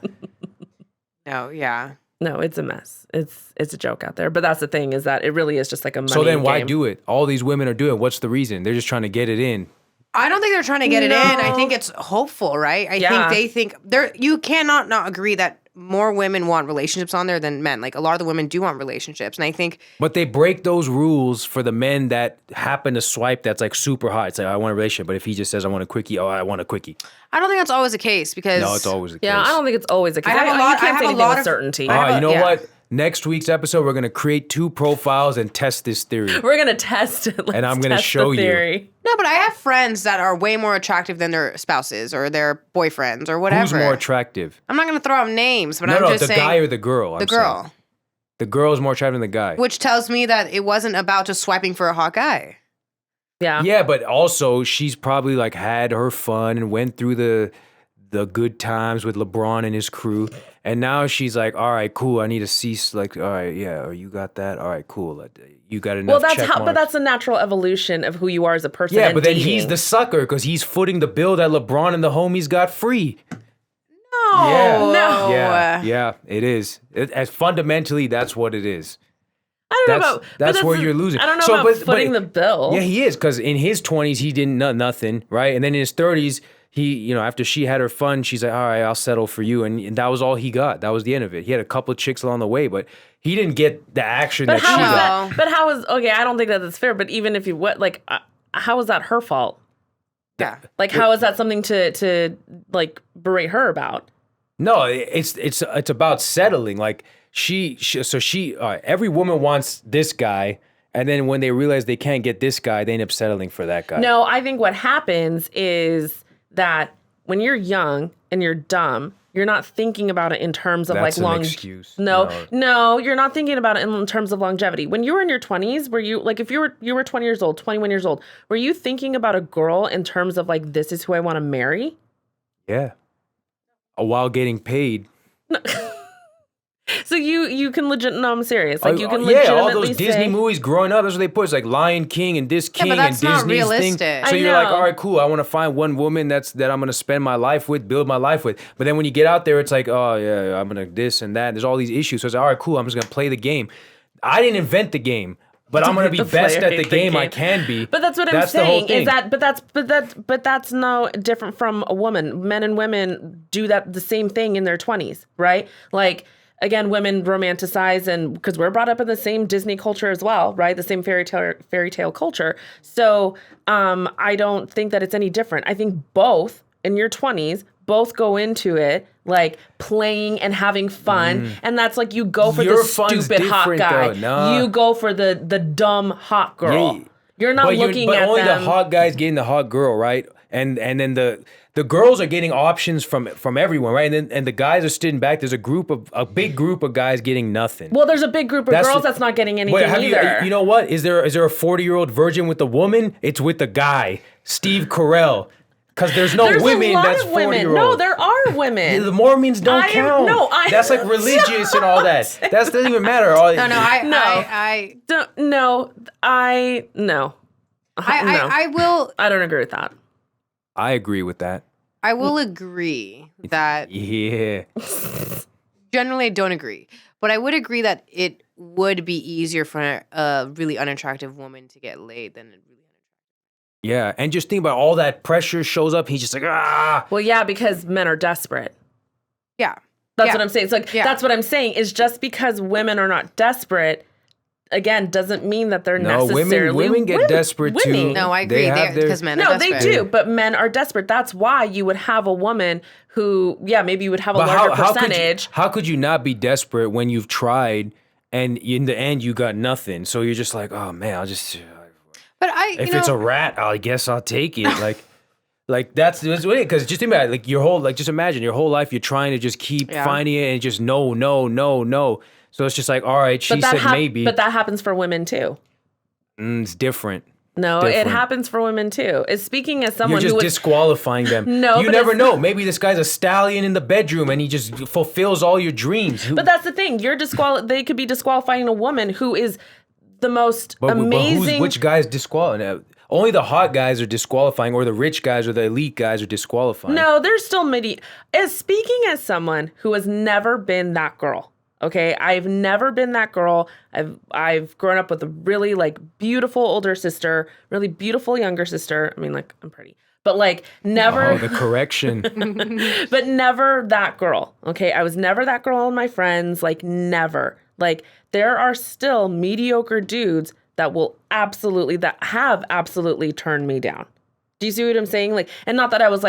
No, yeah. No, it's a mess. It's a joke out there. But that's the thing is that it really is just like a money So then why game. do it? All these women are doing it. What's the reason? They're just trying to get it in. I don't think they're trying to get it in. I No. think it's hopeful, right? I Yeah. think they think you cannot not agree that more women want relationships on there than men. Like a lot of the women do want relationships. And I think But they break those rules for the men that happen to swipe that's like super hot. It's like, I want a relationship. But if he just says, I want a quickie, oh, I want a quickie. I don't think that's always the case because No, it's always the case. Yeah, I don't think it's always a case. I have a lot- You I can't have say a anything lot with of- certainty. I have Oh, you know yeah. what? Next week's episode, we're gonna create 2 profiles and test this theory. We're gonna test it. And I'm gonna show you. No, but I have friends that are way more attractive than their spouses or their boyfriends or whatever. Who's more attractive? I'm not going to throw out names, but No, I'm no, just the saying. guy or the girl? The girl. The girl is more attractive than the guy. Which tells me that it wasn't about just swiping for a hot guy. Yeah. Yeah, but also she's probably like had her fun and went through the good times with LeBron and his crew. And now she's like, all right, cool. I need to cease. Like, all right, yeah, you got that. All right, cool. You got enough. Well, check marks. but that's a natural evolution of who you are as a person. Yeah, and but then dating. he's the sucker because he's footing the bill that LeBron and the homies got free. No. Yeah. No. Yeah, it is. Fundamentally, that's what it is. I don't know about. That's where you're losing. I don't know So, about but- footing the bill. Yeah, he is, because in his 20s, he didn't know nothing, right? And then in his 30s, he, after she had her fun, she's like, all right, I'll settle for you. And that was all he got. That was the end of it. He had a couple of chicks along the way, but he didn't get the action But that she how is got. that? But how is okay? I don't think that that's fair. But even if you how is that her fault? Yeah. Like, how is that something to like berate her about? No, it's about settling. Like every woman wants this guy, and then when they realize they can't get this guy, they end up settling for that guy. No, I think what happens is that when you're young and you're dumb, you're not thinking about it in terms of That's like an excuse. No, you're not thinking about it in terms of longevity. When you were in your 20s, were you like if you were 20 years old, 21 years old, were you thinking about a girl in terms of like this is who I want to marry? Yeah. While getting paid. So you can legit. No, I'm serious. Like you can yeah, legitimately all those Disney say, movies growing up, that's what they put. It's like Lion King and this King but that's and not Disney's realistic. thing. I So you're like, know. all right, cool. I want to find one woman that I'm gonna spend my life with, build my life with. But then when you get out there, it's like, oh yeah, I'm gonna this and that. There's all these issues. So it's like, all right, cool. I'm just gonna play the game. I didn't invent the game, but I'm gonna be The best player at the the game I game. can be. But that's what I'm the whole saying. thing. Is that but that's no different from a woman. Men and women do the same thing in their 20s, right? Like again, women romanticize, and because we're brought up in the same Disney culture as well, right? The same fairy tale culture. So I don't think that it's any different. I think both in your 20s, both go into it like playing and having fun, and that's like you go for Your the fun's stupid hot different, guy. though. Nah. You go for the dumb hot girl. Yeah. You're not looking but at only them. the hot guys getting the hot girl, right? And then the girls are getting options from everyone, right? And the guys are sitting back. There's a big group of guys getting nothing. Well, there's a big group of girls that's not getting anything Wait, either. you know what? Is there a 40-year-old virgin with the woman? It's with the guy, Steve Carell. Because there's no There's women a lot that's of women. 40-year-old. No, there are women. The Mormons don't count. That's like religious and all that. That doesn't even matter. No, I will. I don't agree with that. I agree with that. I will agree that Yeah. generally I don't agree, but I would agree that it would be easier for a really unattractive woman to get laid than a really Yeah. And just think about all that pressure shows up. He's just like, ah. Well, yeah, because men are desperate. yeah. That's Yeah. what I'm saying. It's like Yeah. that's what I'm saying is just because women are not desperate, again, doesn't mean that they're necessarily women get desperate too. winning. No, I agree. Because men are No, they desperate. do, but men are desperate. That's why you would have a woman who, maybe you would have a larger percentage. How could you not be desperate when you've tried and in the end you got nothing? So you're just like, oh man, I'll just. But If it's a rat, I guess I'll take it. Like that's what it is. Because just think about it, like your whole, just imagine your whole life you're trying to just keep finding it and just no. So it's just like, all right, she said maybe. But that happens for women too. It's different. No, Different. it happens for women too. It's speaking as You're someone just who disqualifying them. No, you but never it's- know. Maybe this guy's a stallion in the bedroom and he just fulfills all your dreams. But that's the thing. They could be disqualifying a woman who is the most amazing. Which guys disqualifying? Only the hot guys are disqualifying, or the rich guys or the elite guys are disqualifying. No, there's still speaking as someone who has never been that girl. Okay, I've never been that girl. I've grown up with a really beautiful older sister, really beautiful younger sister. I mean, I'm pretty, but never. Oh, the correction. But never that girl. Okay, I was never that girl in my friends. Never. There are still mediocre dudes that have absolutely turned me down. Do you see what I'm saying? And not that I was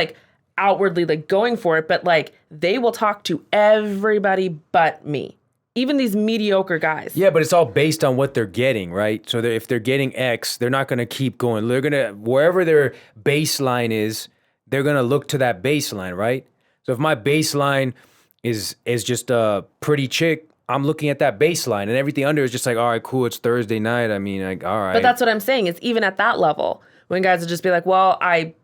outwardly going for it, but they will talk to everybody but me. even these mediocre guys. Yeah, but it's all based on what they're getting, right? So if they're getting X, they're not going to keep going. They're going to, wherever their baseline is, they're going to look to that baseline, right? So if my baseline is just a pretty chick, I'm looking at that baseline, and everything under is just like, all right, cool, it's Thursday night. I mean, like, all right. But that's what I'm saying. It's even at that level when guys would just be like, well, I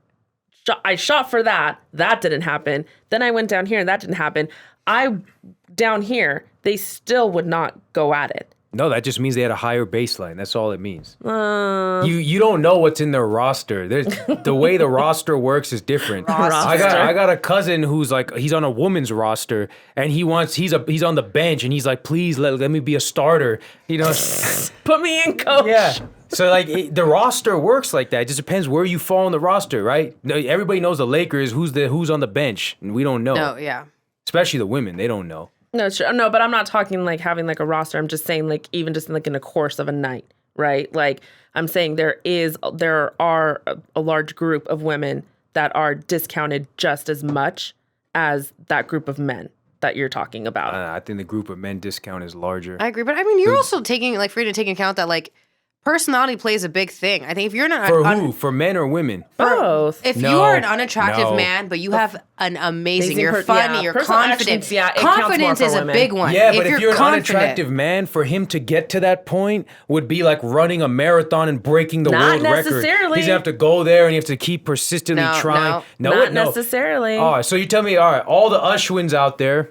shot for that. That didn't happen. Then I went down here and that didn't happen. Down here, they still would not go at it. No, that just means they had a higher baseline. That's all it means. You don't know what's in their roster. The way the roster works is different. I got a cousin who's like, he's on a woman's roster and he's on the bench and he's like, please let me be a starter. You know, put me in, coach. Yeah. So like the roster works like that. It just depends where you fall on the roster, right? Everybody knows the Lakers who's on the bench, and we don't know. No, yeah. Especially the women, they don't know. No, sure. No, but I'm not talking like having like a roster. I'm just saying like even just like in a course of a night, right? Like I'm saying there are a large group of women that are discounted just as much as that group of men that you're talking about. I think the group of men discount is larger. I agree, but I mean, you're also taking like free to take into account that like personality plays a big thing. I think if you're not for who? For men or women? Both. If you are an unattractive man, but you have an amazing, you're funny, you're confident. Confidence is a big one. Yeah, but if you're an unattractive man, for him to get to that point would be like running a marathon and breaking the world record. Not necessarily. He's gonna have to go there and you have to keep persistently trying. Not necessarily. All right, so you tell me, all right, all the Ashwins out there,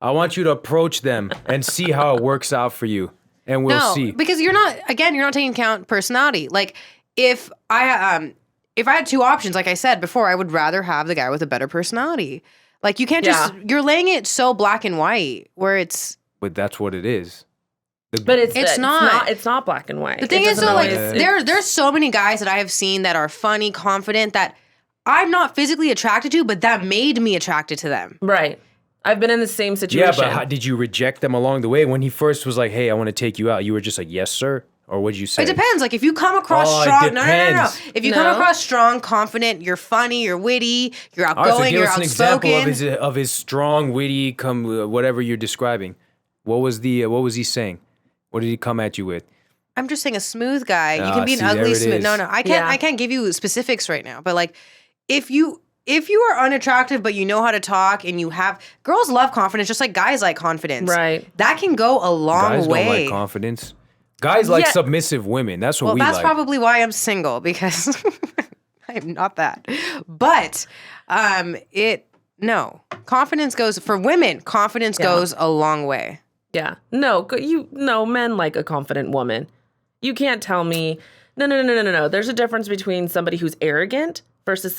I want you to approach them and see how it works out for you. And we'll see. Because you're not taking into account personality. Like if I had two options, like I said before, I would rather have the guy with a better personality. Like you can't you're laying it so black and white where it's. But that's what it is. But it's not. It's not black and white. The thing is though, like there's so many guys that I have seen that are funny, confident that I'm not physically attracted to, but that made me attracted to them. Right. I've been in the same situation. Yeah, but how, did you reject them along the way? When he first was like, hey, I want to take you out, you were just like, yes, sir? Or what did you say? It depends. Like if you come across strong, no. If you come across strong, confident, you're funny, you're witty, you're outgoing, you're outspoken. Give us an example of his strong, witty, whatever you're describing. What was he saying? What did he come at you with? I'm just saying a smooth guy. You can be an ugly smooth. No, I can't give you specifics right now. But like, if you are unattractive but you know how to talk and you have girls love confidence just like guys like confidence. Right. That can go a long way. Guys don't like confidence. Guys like submissive women. That's what we like. Well, that's probably why I'm single because I'm not that. But confidence goes for women. Confidence goes a long way. Yeah. No, men like a confident woman. You can't tell me no. There's a difference between somebody who's arrogant versus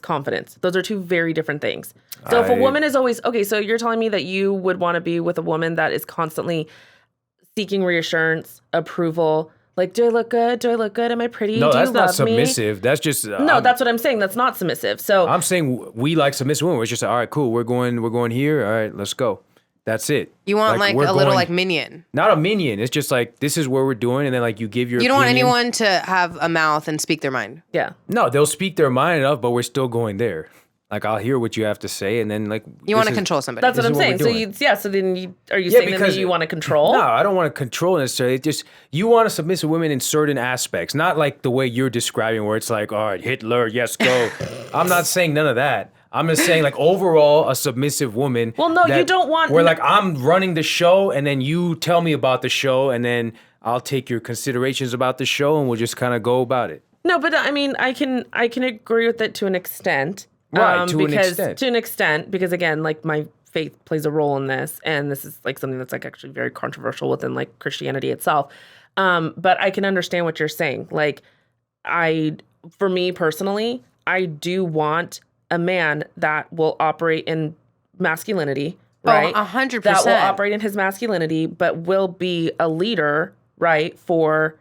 confidence. Those are two very different things. So if a woman is always so you're telling me that you would want to be with a woman that is constantly seeking reassurance, approval, like, do I look good? Do I look good? Am I pretty? No, do that's you not love submissive. Me? That's just no. That's what I'm saying. That's not submissive. So I'm saying we like submissive women. We're just like, all right, cool. We're going here. All right, let's go. That's it. You want like a little like minion. Not a minion. It's just like, this is what we're doing. And then like you give your You don't opinion. want anyone to have a mouth and speak their mind. Yeah. No, they'll speak their mind enough, but we're still going there. Like I'll hear what you have to say and then like. You want to control somebody. That's what I'm saying. So then are you saying that you want to control? No, I don't want to control necessarily. It's just you want to submissive women in certain aspects. Not like the way you're describing where it's like, all right, Hitler, yes, go. I'm not saying none of that. I'm just saying, like, overall, a submissive woman. Well, no, you don't want. Where, like, I'm running the show, and then you tell me about the show, and then I'll take your considerations about the show, and we'll just kind of go about it. No, but I mean, I can agree with it to an extent. Right, to an extent. Because again, like, my faith plays a role in this, and this is, like, something that's, like, actually very controversial within, like, Christianity itself. But I can understand what you're saying. Like, for me personally, I do want a man that will operate in masculinity, right? 100%. That will operate in his masculinity, but will be a leader, right, for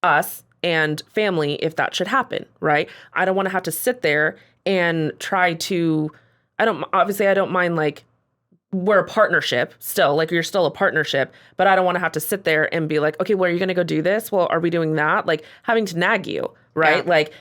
us and family if that should happen, right? I don't want to have to sit there and try to, I don't mind, like, we're a partnership still, like, you're still a partnership, but I don't want to have to sit there and be like, okay, well, are you going to go do this? Well, are we doing that? Like, having to nag you, right? Yeah. Like,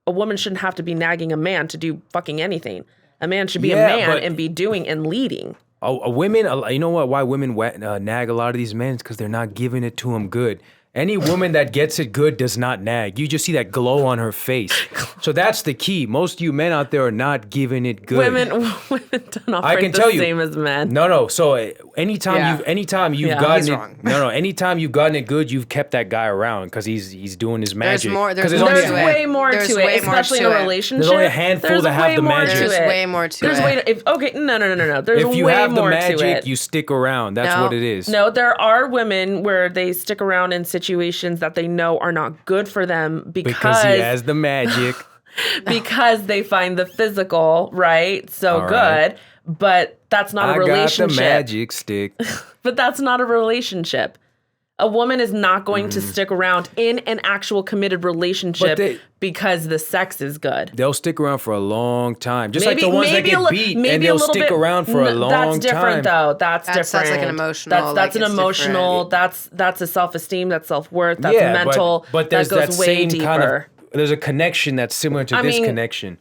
a woman shouldn't have to be nagging a man to do fucking anything. A man should be a man and be doing and leading. You know what? Why women nag a lot of these men? It's because they're not giving it to them good. Any woman that gets it good does not nag. You just see that glow on her face. So that's the key. Most of you men out there are not giving it good. Women don't operate the same as men. No. So anytime you've gotten it good, you've kept that guy around because he's doing his magic. There's way more to it, especially in a relationship. There's only a handful that have the magic. There's way more to it. No. There's if you way have the more magic, to it. you stick around. That's what it is. No, there are women where they stick around in situations that they know are not good for them because he has the magic. because they find the physical, right, so All good. right. But that's not a relationship. I got the magic stick. But that's not a relationship. A woman is not going to stick around in an actual committed relationship because the sex is good. They'll stick around for a long time. Just like the ones that get beat and they'll stick around for a long time. That's different though. That's different. That's like an emotional. That's an emotional. That's a self-esteem. That's self-worth. That's mental. But there's that goes way same deeper. kind of. There's a connection that's similar to this connection.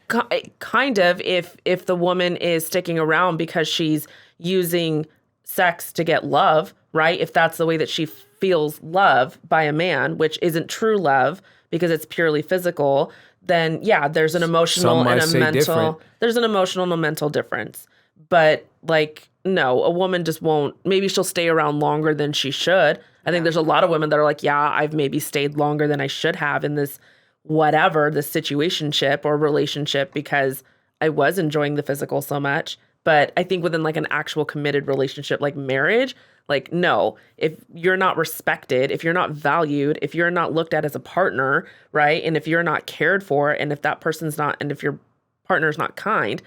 Kind of. If the woman is sticking around because she's using sex to get love, right? If that's the way that she feels love by a man, which isn't true love because it's purely physical, then yeah, there's an emotional and a mental. Different. There's an emotional and a mental difference. But like, no, a woman just won't. Maybe she'll stay around longer than she should. I think there's a lot of women that are like, yeah, I've maybe stayed longer than I should have in this this situationship or relationship because I was enjoying the physical so much. But I think within like an actual committed relationship like marriage, like, no, if you're not respected, if you're not valued, if you're not looked at as a partner, right? And if you're not cared for, and if that person's not, and if your partner's not kind,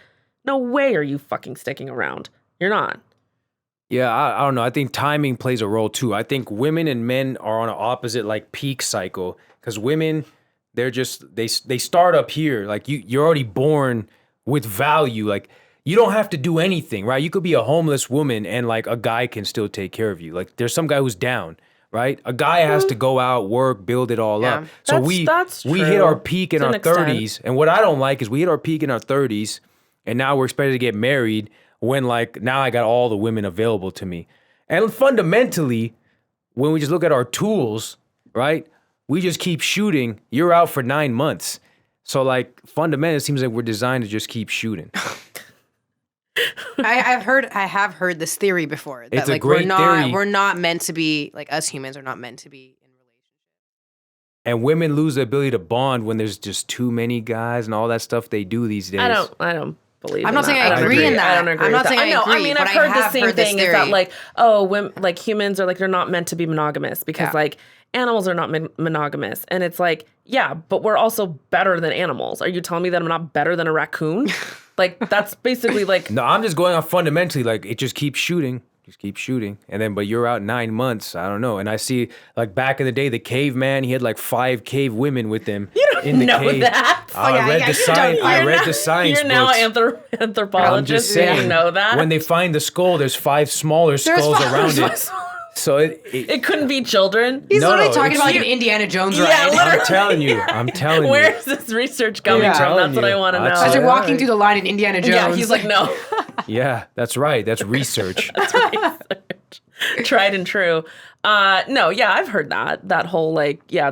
no way are you fucking sticking around. You're not. Yeah, I don't know. I think timing plays a role too. I think women and men are on an opposite like peak cycle because women, they're just, they start up here. Like you're already born with value. Like, you don't have to do anything, right? You could be a homeless woman and like a guy can still take care of you. Like there's some guy who's down, right? A guy has to go out, work, build it all up. So we hit our peak in our 30s. And what I don't like is we hit our peak in our 30s and now we're expected to get married when like now I got all the women available to me. And fundamentally, when we just look at our tools, right? We just keep shooting. You're out for 9 months. So like fundamentally, it seems like we're designed to just keep shooting. I have heard this theory before that it's like a great theory. We're not meant to be like us humans are not meant to be in relationships. And women lose the ability to bond when there's just too many guys and all that stuff they do these days. I don't believe. I'm not saying I agree in that. I don't agree. I'm not saying I agree. I mean, I've heard the same thing. Is that like, oh, women, like humans are like they're not meant to be monogamous because like animals are not monogamous, and it's like, yeah, but we're also better than animals. Are you telling me that I'm not better than a raccoon? Like, that's basically like... No, I'm just going off fundamentally, like, it just keeps shooting. And then, but you're out 9 months, I don't know. And I see, like, back in the day, the caveman, he had like 5 cave women with him. You don't in the know cave. that. I read the science You're now books. an anthropologist. I'm just saying, you know that. When they find the skull, there's 5 smaller skulls around it. So it couldn't be children. He's literally talking about like an Indiana Jones ride. Yeah, literally. I'm telling you. Where is this research coming from? That's what I want to know. As you're walking through the line in Indiana Jones. Yeah, he's like, no. Yeah, that's right. That's research. That's research. Tried and true. No, yeah, I've heard that whole like, yeah,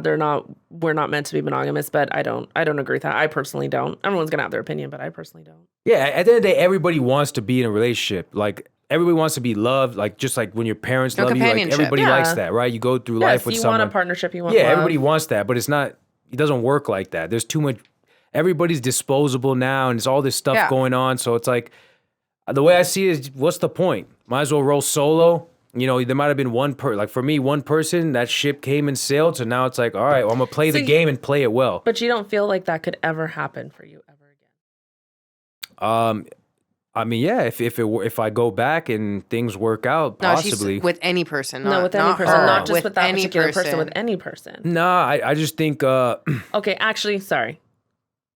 we're not meant to be monogamous, but I don't agree with that. I personally don't. Everyone's gonna have their opinion, but I personally don't. Yeah, at the end of the day, everybody wants to be in a relationship. Like, everybody wants to be loved, like just like when your parents love you, like everybody likes that, right? You go through life with someone. You want a partnership, you want love. love. Everybody wants that, but it doesn't work like that. There's too much, everybody's disposable now and there's all this stuff going on. So it's like, the way I see it is, what's the point? Might as well roll solo. You know, there might have been one like for me, one person, that ship came and sailed. So now it's like, all right, well, I'm going to play the game and play it well. But you don't feel like that could ever happen for you ever again? I mean, yeah. If I go back and things work out, possibly with any person. Not just with that particular person. With any person. No, I just think. Okay, actually, sorry.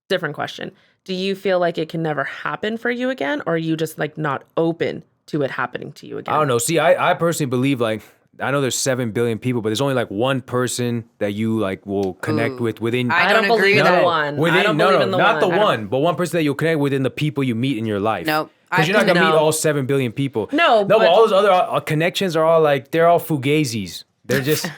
Different question. Do you feel like it can never happen for you again, or are you just like not open to it happening to you again? I don't know. See, I personally believe like. I know there's 7 billion people, but there's only like one person that you like will connect with within. I don't believe in the one. Not the one, but one person that you'll connect within the people you meet in your life. Nope. Because you're not gonna meet No. all 7 billion people. No, but but- all those other connections are all like they're all fugazis. They're just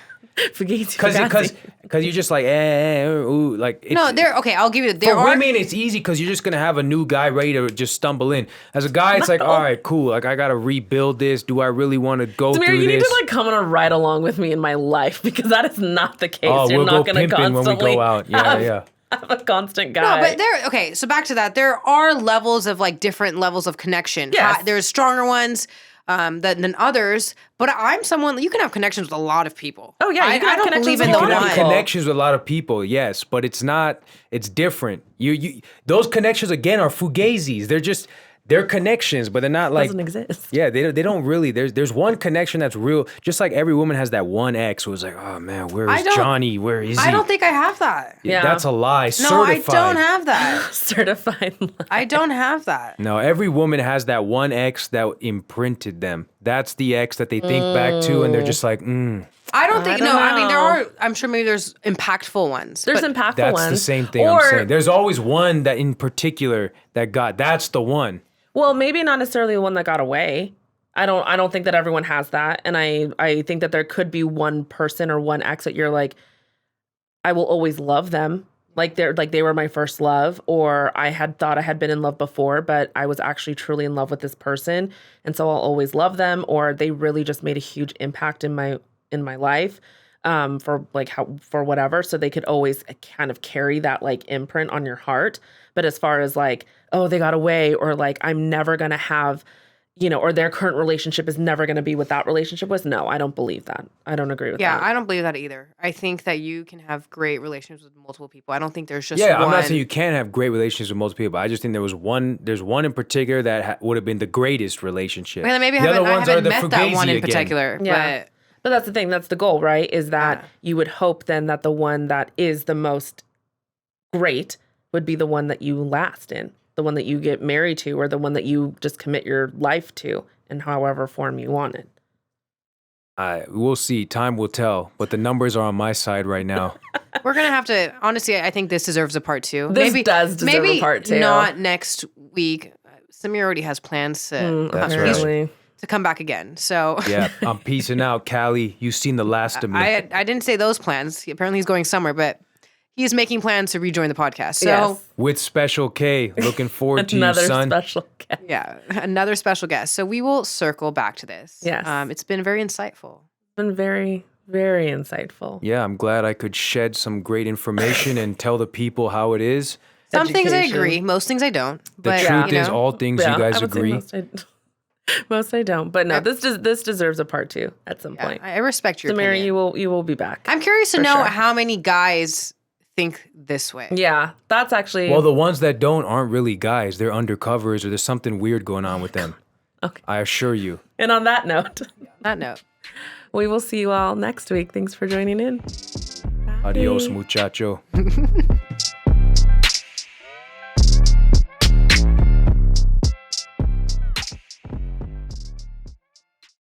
because you're just like ooh, like it's, No, there. Okay, I'll give you. There for are. women, it's easy because you're just gonna have a new guy ready to just stumble in. As a guy, it's like, all right, cool. Like I gotta rebuild this. Do I really want to go Samir, through you this? need to like come on a ride along with me in my life because that is not the case. Oh, You're we'll not go going to pimping when we constantly go out. Yeah. have a constant guy. No, but there. Okay, so back to that. There are levels of like different levels of connection. Yes. There's stronger ones than others. But I'm someone you can have connections with a lot of people. Oh, yeah, you can I have don't connections believe in with the a lot of one. people. Connections with a lot of people, yes, but it's not. It's different. You those connections again are fugazis. They're connections, but they're not like doesn't exist. Yeah, they don't really. There's one connection that's real. Just like every woman has that one ex who was like, oh man, where is Johnny? Where is he? I don't think I have that. Yeah. That's a lie. No, Certified. I don't have that. Certified. I don't have that. No, every woman has that one ex that imprinted them. That's the ex that they think back to, and they're just like, I don't think. don't No, I mean there know. are. I'm sure maybe there's impactful ones. There's but impactful that's ones. the same thing or, I'm saying. There's always one that in particular that that's the one. Well, maybe not necessarily the one that got away. I don't think that everyone has that. And I think that there could be one person or one ex that you're like, I will always love them. Like they were my first love, or I had thought I had been in love before, but I was actually truly in love with this person. And so I'll always love them, or they really just made a huge impact in my life. For whatever. So they could always kind of carry that like imprint on your heart. But as far as like, oh, they got away, or like I'm never gonna have, or their current relationship is never gonna be what that relationship was. No, I don't believe that. I don't agree with that. Yeah, I don't believe that either. I think that you can have great relationships with multiple people. I don't think there's just Yeah, one. I'm not saying you can't have great relationships with multiple people. I just think there's one in particular that would have been the greatest relationship. Okay, then maybe I The other haven't, I ones are haven't the met that one fugazi in again. particular. Yeah. But that's the thing. That's the goal, right? Is that you would hope then that the one that is the most great would be the one that you last in, the one that you get married to, or the one that you just commit your life to in however form you want it. We'll see. Time will tell. But the numbers are on my side right now. We're gonna have to. Honestly, I think this deserves a part two. This does deserve a part two. Not next week. Samir already has plans to. That's right. Apparently. To come back again. So Yeah, I'm peacing out, Callie. You've seen the last of me. I didn't say those plans. Apparently he's going somewhere, but he's making plans to rejoin the podcast. So Yes. With Special K. Looking forward to you, Another son. special guest. yeah, another special guest. So we will circle back to this. Yes. It's been very insightful. Been very, very insightful. Yeah, I'm glad I could shed some great information and tell the people how it is. Some things I Education. agree, most things I don't. The But truth you is, know, all things you guys I would say agree. most I don't. But no, this deserves a part two at some yeah, point. I respect your Samira, opinion. you will be back. I'm curious to for know sure. how many guys think this way. Yeah, that's actually Well, the ones that don't aren't really guys. They're undercovers, or there's something weird going on with them. Okay. I assure you. And on that note, That note. we will see you all next week. Thanks for joining in. Adios, muchacho.